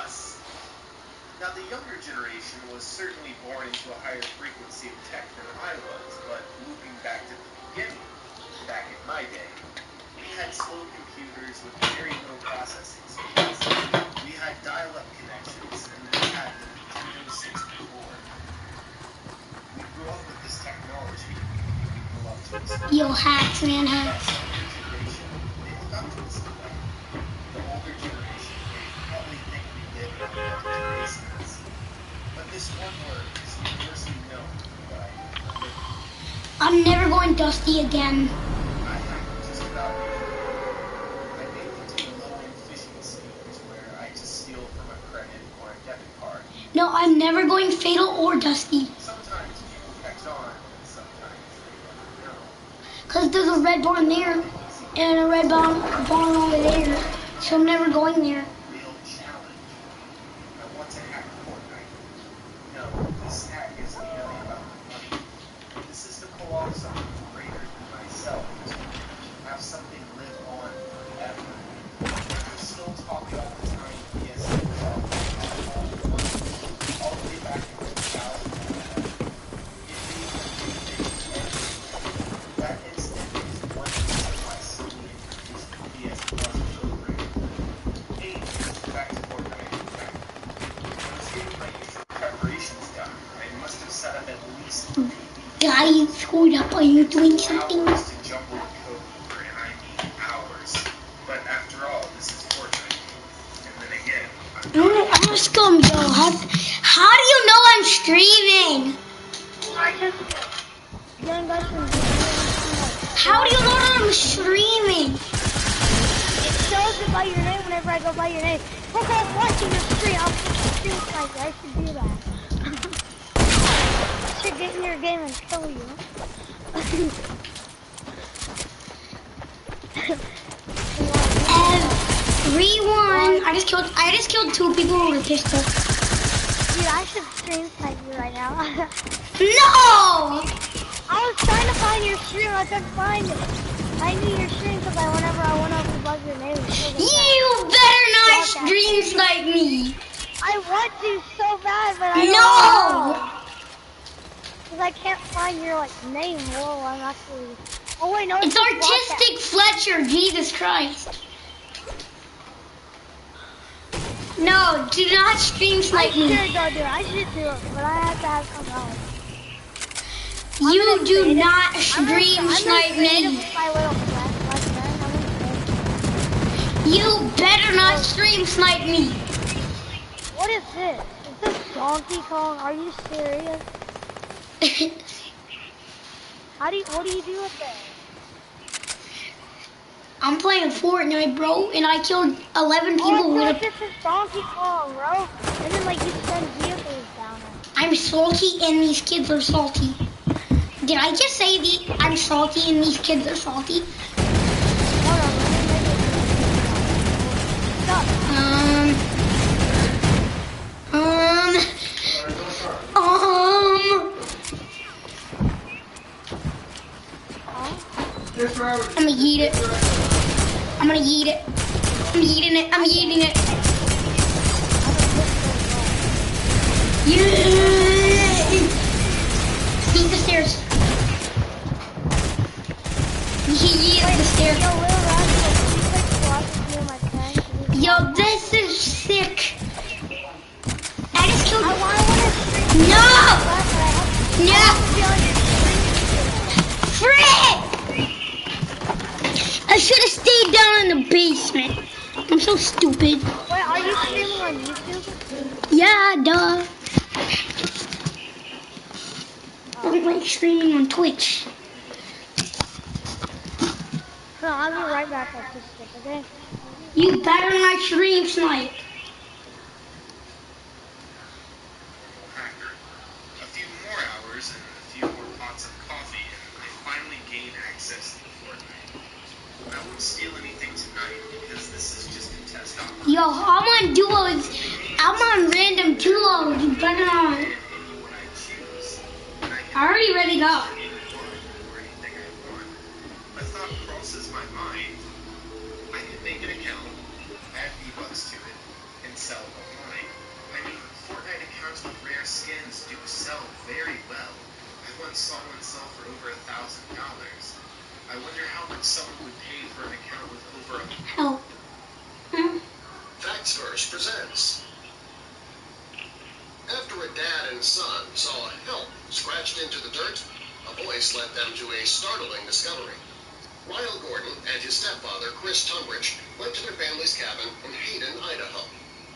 Us. Now, the younger generation was certainly born into a higher frequency of tech than I was, but looping back to the beginning, back in my day, we had slow computers with very little processing speeds. We had dial-up connections, and we had the Nintendo 64. We grew up with this technology. We grew up to expect Yo, hacks, man, that hacks. younger generation, they look up to us in a way. The older generation, they probably think we live in a multiple basements. But this one word is universally known for what I live in. I'm never going dusty again. I hack just about anything. I make them take low-end phishing schemes where I just steal from a credit or a debit card. No, I'm never going fatal or dusty. Sometimes people catch on, and sometimes they never know. Because there's a red barn there and a red barn over there. So I'm never going there. Real challenge. I want to hack Fortnite. No, this hack isn't really about the money. This is to pull off something greater than myself, to have something live on forever. We still talk about the time PS2 was all the way back in 2011. It made everything. That instant is one reason why Sony introduced the PS Plus program. Hey, back to Fortnite. When I was getting my usual preparations done, I must have set up at least 3 Guy, you screwed up. Are you doing something? hours to jumble the code over, and I mean hours. But after all, this is Fortnite. And then again, I'm Ask him, yo. How do you know I'm streaming? How do you know that I'm streaming? It shows it by your name whenever I go by your name. Okay, I'm watching your stream. I'll put the stream like I should do that. I should get in your game and kill you. Everyone, I just killed 2 people with a pistol. Dude, I should stream snipe you right now. No! I was trying to find your stream. I couldn't find it. I knew your stream because whenever I went up above your name, it showed it. You better not stream snipe me. I want to so bad, but I don't No! know. Because I can't find your name. Whoa, I'm actually. Oh wait, no. It's just Artistic Fletcher. Jesus Christ. No, do not stream snipe me. I should go do it. I should do it, but I have to have some help. You do not stream snipe me. My little friend, You better not stream snipe me. What is this? Is this Donkey Kong? Are you serious? What do you do with this? I'm playing Fortnite, bro, and I killed 11 people with a... This is Donkey Kong, bro. And then, like, you send vehicles down it. I'm salty and these kids are salty. Did I just say I'm salty and these kids are salty? Hold on, let me make it. Stop. I'm gonna eat it. I'm gonna eat it. I'm eating it. I'm eating it. Yay! Eat the stairs. Eat the stairs. Yo, this is sick. I just killed. No! No! Frick! I should have stayed down in the basement. I'm so stupid. Wait, are you streaming on YouTube? Yeah, duh. I'm like streaming on Twitch. No, I'll be right back at this stick, okay? You better not stream snipe. Hacker. A few more hours and a few more pots of coffee, and I finally gain access to Fortnite. I won't steal anything tonight because this is just a test op. Yo, I'm on duos. I'm on random duos. You better not. Anyone I choose, and I can I already ready to go. or anything I want. A thought crosses my mind. I could make an account, add V-Bucks to it, and sell online. I mean, Fortnite accounts with rare skins do sell very well. I once saw one sell for over $1,000. I wonder how much someone would pay for an account with over a... Help. Facts Verse presents. After a dad and son saw a help scratched into the dirt, a voice led them to a startling discovery. Lyle Gordon and his stepfather, Chris Tumbrich, went to their family's cabin in Hayden, Idaho.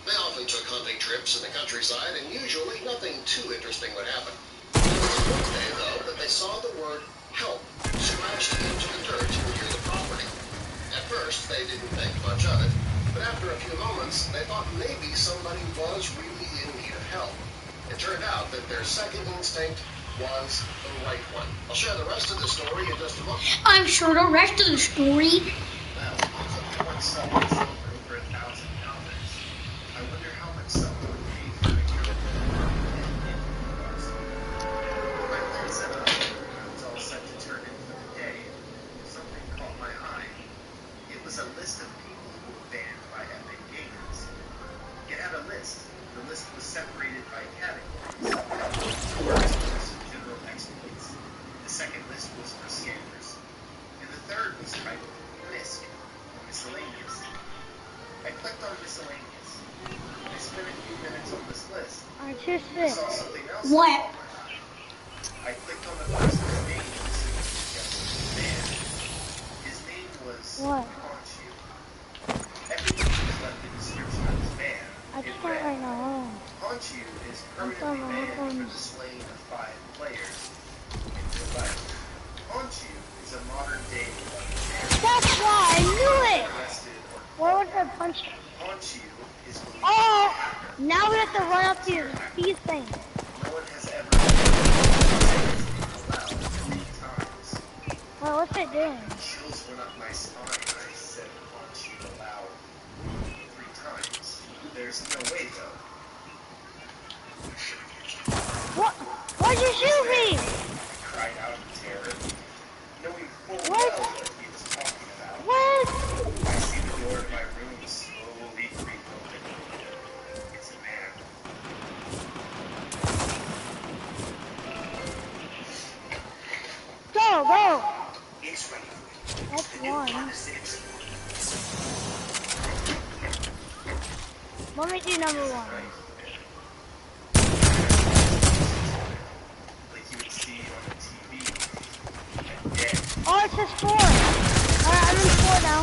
They often took hunting trips in the countryside, and usually nothing too interesting would happen. It was one day, though, that they saw the word help scratched into the dirt near the property. At first, they didn't think much of it, but after a few moments, they thought maybe somebody was really in need of help. It turned out that their second instinct was the right one. I'll share the rest of the story in just a moment. I'm sure the rest of the story. Well, I once saw one sell for over $1,000. I wonder how much someone would pay for an account. My plan set up, I was all set to turn in for the day. Something caught my eye. It was a list of people who were banned by Epic Games. It had a list. The list was separated by categories. The first was general exploits. The second list was for scammers. And the third was titled Risk, or Miscellaneous. I clicked on Miscellaneous. I spent a few minutes on this list. Aren't you I sick? saw something else. What? I clicked on the person's name to see if he was banned. His name was What? Conchu. Everything was left the description of his ban. I It can't read, right now. Conchu is permanently banned for the slaying of 5 players in real life. Conchu is a modern-day That's why I knew it! arrested or Where was that punch? Conchu is believed Oh! to be a hacker. Now we have to run up to these things. No one has ever allowed 3 times. Well, what's it doing? Chills went up my spine. I said Conchu aloud 3 times. There's no way though. What? Why'd you shoot me? I cried out in terror, knowing full What? well what he was talking about. What? I see the door to my room slowly creep open. It's a man. Go, go! It's ready. That's one. Let me do number one. Like you would see on the TV. And dead. Oh, it says 4. Alright, I'm in 4 now.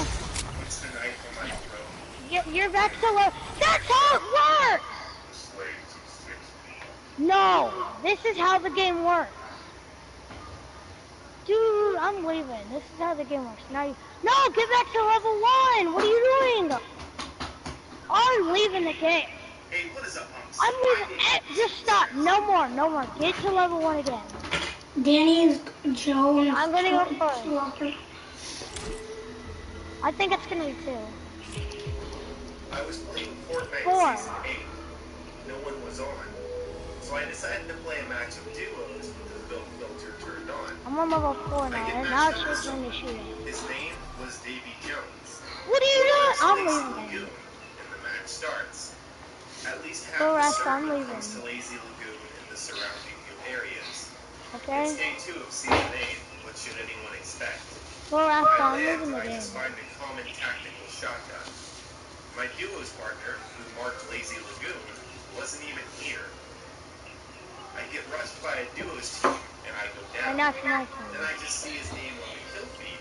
Puts the knife on my throat. You're back to low. That's how it works! The slaves of 6 feet. No, this is how the game works. Dude, I'm leaving. This is how the game works. Now you... No, get back to level 1! What are you doing? I'm leaving the game. Hey, what is up, Humps? I'm leaving. Just stop. No more. No more. Get to level 1 again. Danny, Joe, and I'm gonna go first. Walker. I think it's gonna be 2. I was playing Fortnite 4. Season 8. No one was on. So I decided to play a match of duos with the build filter turned on. I'm on level 4 now, and now it's your turn to shoot it. His name was Davy Jones. What are you doing? I'm Lazy leaving. Lagoon, and the match starts. At least half Go the rest, I'm server leaving. comes to Lazy Lagoon and the surrounding areas. Okay? It's day 2 of Season 8. What should anyone expect? Go rest, I I'm leaving the I game. just find a common tactical shotgun. My duo's partner, who marked Lazy Lagoon, wasn't even here. I get rushed by a duo's team, and I go down. Nice. Then I just see his name on the kill feed.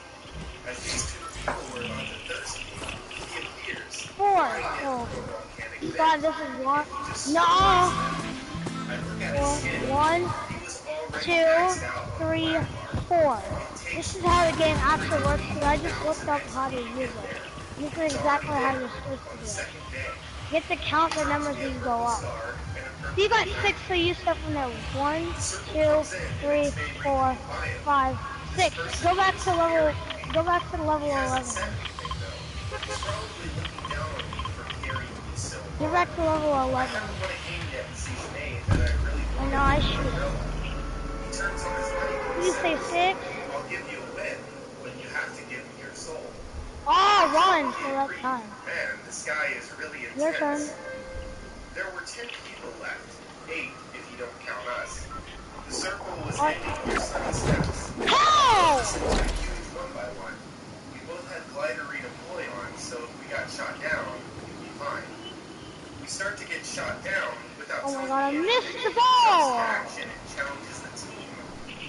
As these 2 people were about to thirst me, he appears. 4. Oh. You thought this is 1? No! I look at his skin. 1, He was already 2, maxed out on 3, the 4. This is how the game actually works, because I just looked up how to use it. This is exactly how you're supposed to do it. You have to count the numbers as you go up. You got 6, so you start from there. 1, 2, 3, 4, 5, 6. Go back to level 11. Get back to level 11. I know, I shoot. Did you say 6? I'll give you a win, but you have to give me your soul. Oh, 1 for that time. Man, this guy is really intense. Your turn. There were 10 people left. 8 if you don't count us. The circle was What? ending near Sunny Steps. How? One by one. We both had glider redeploy on, so if we got shot down, we'd be fine. We start to get shot down without Oh my telling god, I me missed anything. the ball! Action and challenges the team.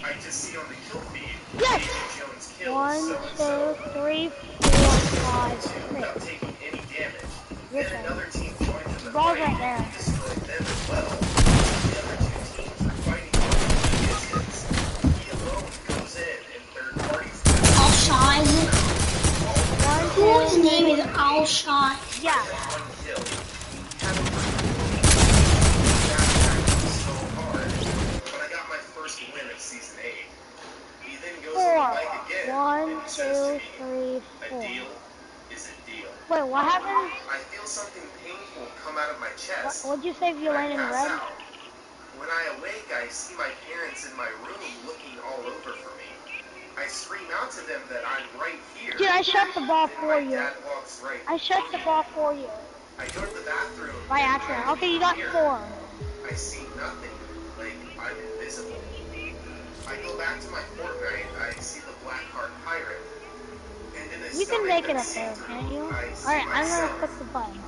I just see on the kill feed. Yes! Davy Jones kills 1, so-and-so. 2, 3, 4, 5, Without 6. taking any damage. Your Then turn. another team joins in the Ball's fight. right there. We destroyed them as well. The other 2 teams were fighting from a distance. He alone goes in and third parties. Alshai. Whose name is Alshai? Yeah. One kill. So hard. But I got my first win of Season 8. He then goes 4. on the mic again 1, and he says to 2, me, 3, 4. a deal is a deal. Wait, what happened? I feel something painful come out of my chest. What'd you say if you and I landed in pass red? out. When I awake, I see my parents in my room looking all over for me. I scream out to them that I'm right here. Dude, I shot the ball Then for my you. dad walks right I shot the ball for you. I go to the bathroom. By and accident. I'm Okay, you got here. 4. I see nothing. Like, I'm invisible. I go back to my Fortnite. I see the black heart pirate. And in a You can stomach make it that up there, seemed can't you? I see Alright, I'm gonna myself, click the button.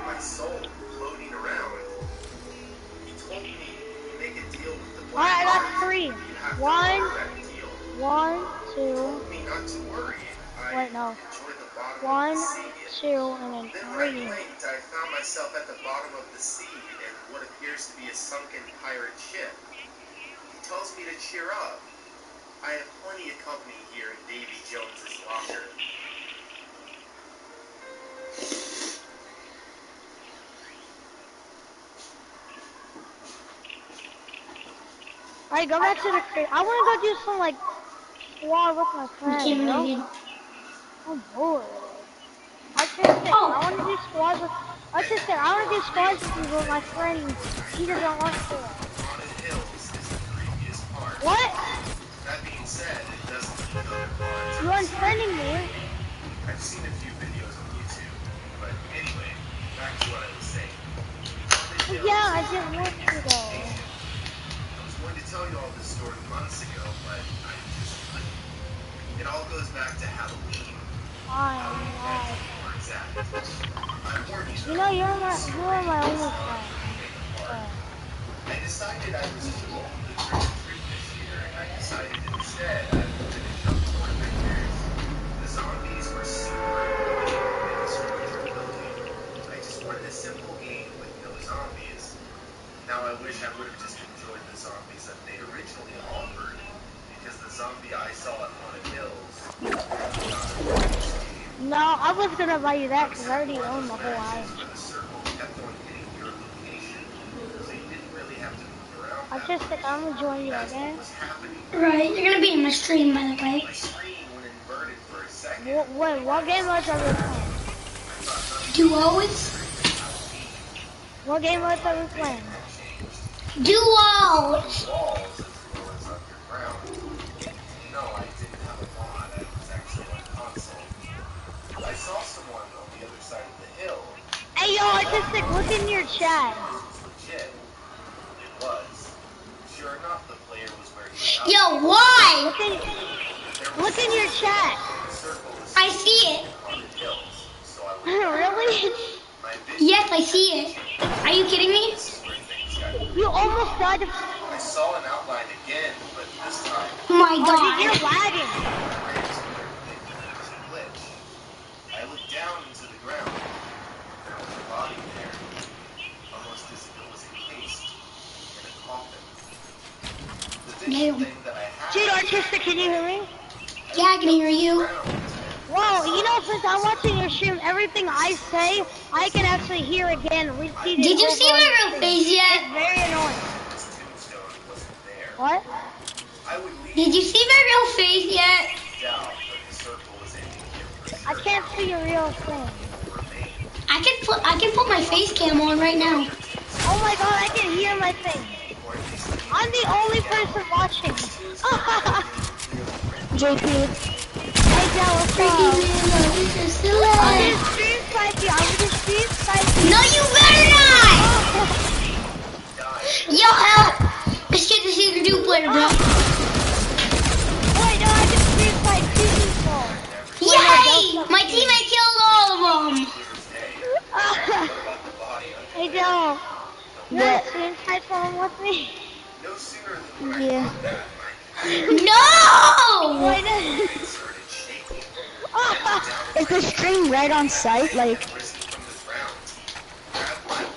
my soul floating around. He told me you make a deal with the black Alright, I got heart. 3. You have to 1, honor that deal. 1, He 2. told me not to worry. I Wait, no. enjoy the bottom 1, of the sea. 2, and then Then when I 3. blinked, I found myself at the bottom of the sea in what appears to be a sunken pirate ship. He tells me to cheer up. I have plenty of company here in Davy Jones's locker. Alright, go back to the crate. I wanna go do some, like, squad with my friends, you know? I'm bored. Artistic, I wanna do squads with... Artistic, I wanna do squads with you, but my friend, he doesn't want to. Haunted Hills is the previous part. What? That being said, it doesn't mean other parts. You unfriending me? I've seen a few videos on YouTube, but anyway, back to what I was saying. Yeah, I didn't want to though. I was going to tell you all this story months ago, but I just couldn't. It all goes back to Halloween. Fine, More exact. I You know, you are my only friend. I decided I was too old to trick or treat this year, and I decided instead I would finish up Fortnite years. The zombies were super annoying and destroyed your building. I just wanted a simple game with no zombies. Now I wish I would have just enjoyed the zombies that they originally offered, because the zombie I saw at Haunted Hills was not a very nice game. No, I was gonna buy you that because I already own the whole island. The circle kept on hitting your location, so you didn't really have to move around. Artistic, I'm gonna join you, okay? Right, you're gonna be in my stream, by the way. My screen went inverted for a second. Wait, what game modes are we playing? Duos? What game modes are we playing? Duos! No, I didn't have a mod. I was actually on console. I saw someone on the other side of the hill. Hey, yo, Artistic, look in your chat. Legit. It was. Sure enough, the player was wearing the Yo, why? Look in your chat. I see it. Really? Yes, I see it. Are you kidding me? You almost died of... I saw an outline again, but this time... Oh my god. You're lagging. I looked down into the ground. There was a body there, almost as if it was encased in a coffin. The thing that I had... Dude, Artistic, can you hear me? Yeah, I can hear you. Whoa, you know, since I'm watching your stream, everything I say, I can actually hear again. Did you see my real face yet? It's very annoying. What? Did you see my real face yet? I can't see your real thing. I can put my face cam on right now. Oh my god, I can hear my thing. I'm the only person watching. JP. Hey, Dell, what's up? I'm gonna stream snipe you. No, you better not! Yo, help! This kid's a secret dude player, bro. Wait, no, I can stream snipe 2 people. Yay! My teammate killed all of them. Hey, Dell. You want to stream snipe someone with me? Yeah. No! Is the stream right on site? Like,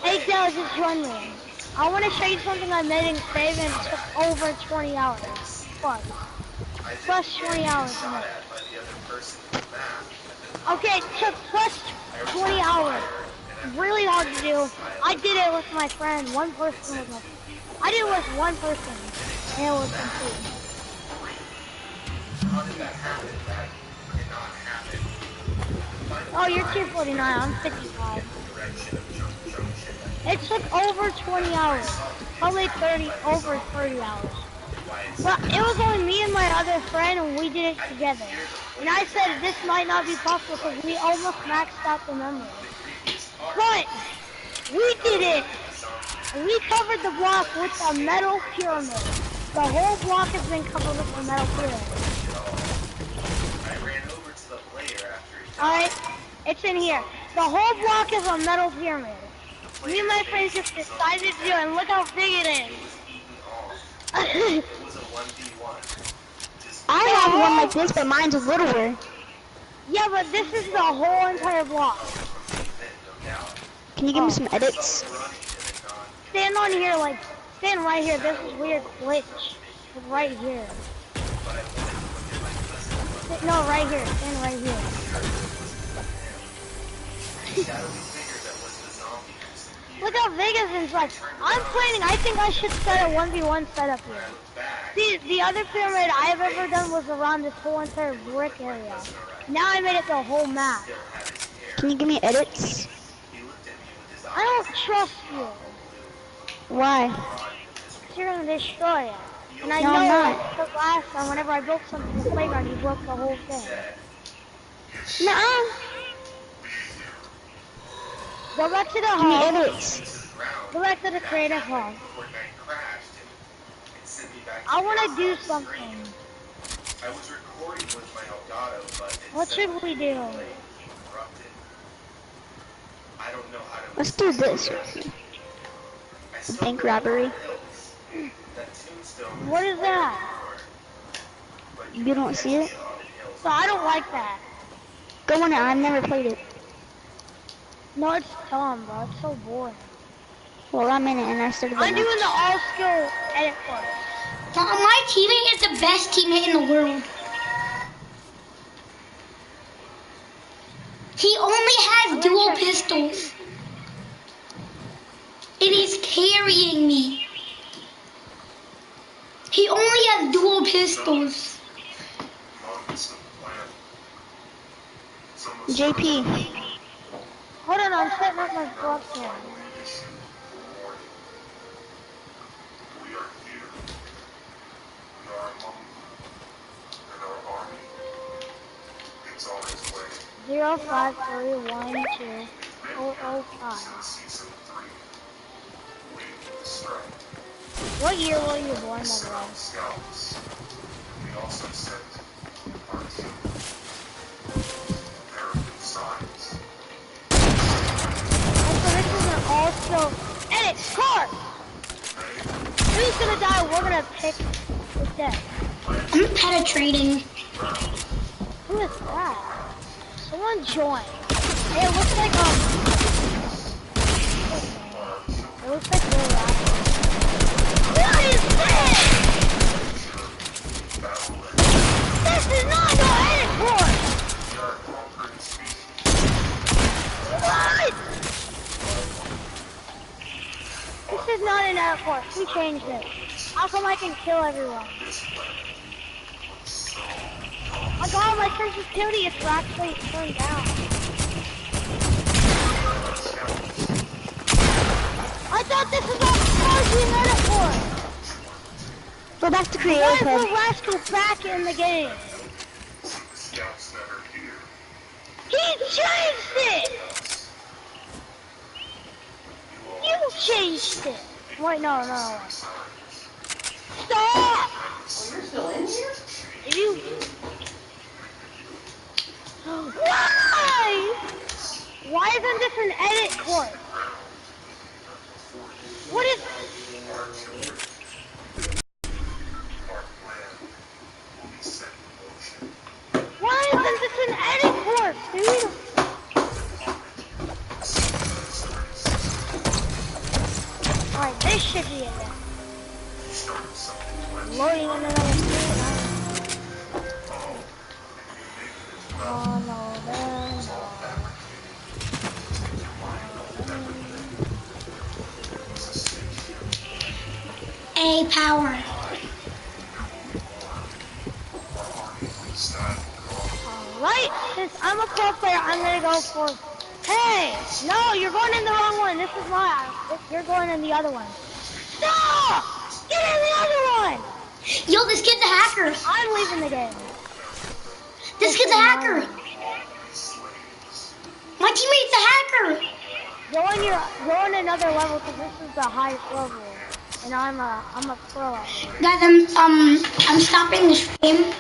hey, Dell, just join me. I want to show you something I made in Save and it took over 20 hours. Plus 20 hours to make. Okay, it took plus 20 hours. Really hard to do. I did it with my friend. One person was I did it with one person. And it was complete. How did that happen? That did not happen. Oh, you're 249. I'm 65. It took over 20 hours. Probably over 30 hours. But it was only me and my other friend, and we did it together. And I said this might not be possible because we almost maxed out the memory. But we did it. We covered the block with a metal pyramid. The whole block has been covered with a metal pyramid. Alright, it's in here. The whole block is a metal pyramid. Me and my friends just decided to do it, and look how big it is. I have one like this, but mine's littler. Yeah, but this is the whole entire block. Can you give me some edits? Stand on here, like, stand right here. This is weird glitch. It's right here. No, right here. Stand right here. Look how big it is inside. I'm planning, I think I should set a 1v1 setup here. See, the other pyramid I've ever done was around this whole entire brick area. Now I made it the whole map. Can you give me edits? I don't trust you. Why? You're gonna destroy it. And I No, know I'm not. because last time whenever I built something in the playground, you broke the whole thing. Nuh-uh. Go back to the Give me home. edits. Go back to the creative home. I want to do something. I was recording with my Elgato, but What should we do? I don't know. Let's do this. Bank robbery. What is that? You don't see it? So I don't like that. Go on it. I've never played it. No, it's dumb, bro. It's so boring. Well, I'm in it and I started the I'm doing match. the all-skill edit course. My teammate is the best teammate in the world. He only has dual pistols. And he's carrying me. He only has dual pistols. JP. Hold on, I'm setting up my gloves here. We are here. We are among you. And our army. It's on its way. 05312 Season 3. Waiting to strike. What year were you born, by the way? Scouts. We also sent our team. There have been signs. So this is an all-skill edit course. Who's gonna die? We're gonna pick the death. I'm penetrating. Who is that? Someone joined. Hey, it looks like it looks like Lil Rapper. What is this? This is not no edit course. What? This is not an edit course. We changed it. How come I can kill everyone? My God, my sensitivity is actually turned down. I thought this was a charging edit course. Go back to Why creative is mode. the rascal back in the game? He changed it! You changed it! Wait, no. Stop! Oh, you're still in here? You... Why? Why isn't this an edit course? What is... Why isn't this an edit course, dude? Alright, this should be it then. Loading another screen. Oh no, A power. Alright, since I'm a pro player, I'm gonna go for... Hey! No, you're going in the wrong one. This is mine. You're going in the other one. Stop! Get in the other one! Yo, this kid's a hacker. I'm leaving the game. This kid's a hacker. My teammate's a hacker. Go on another level because this is the highest level. And I'm a pro. Guys, I'm stopping the stream.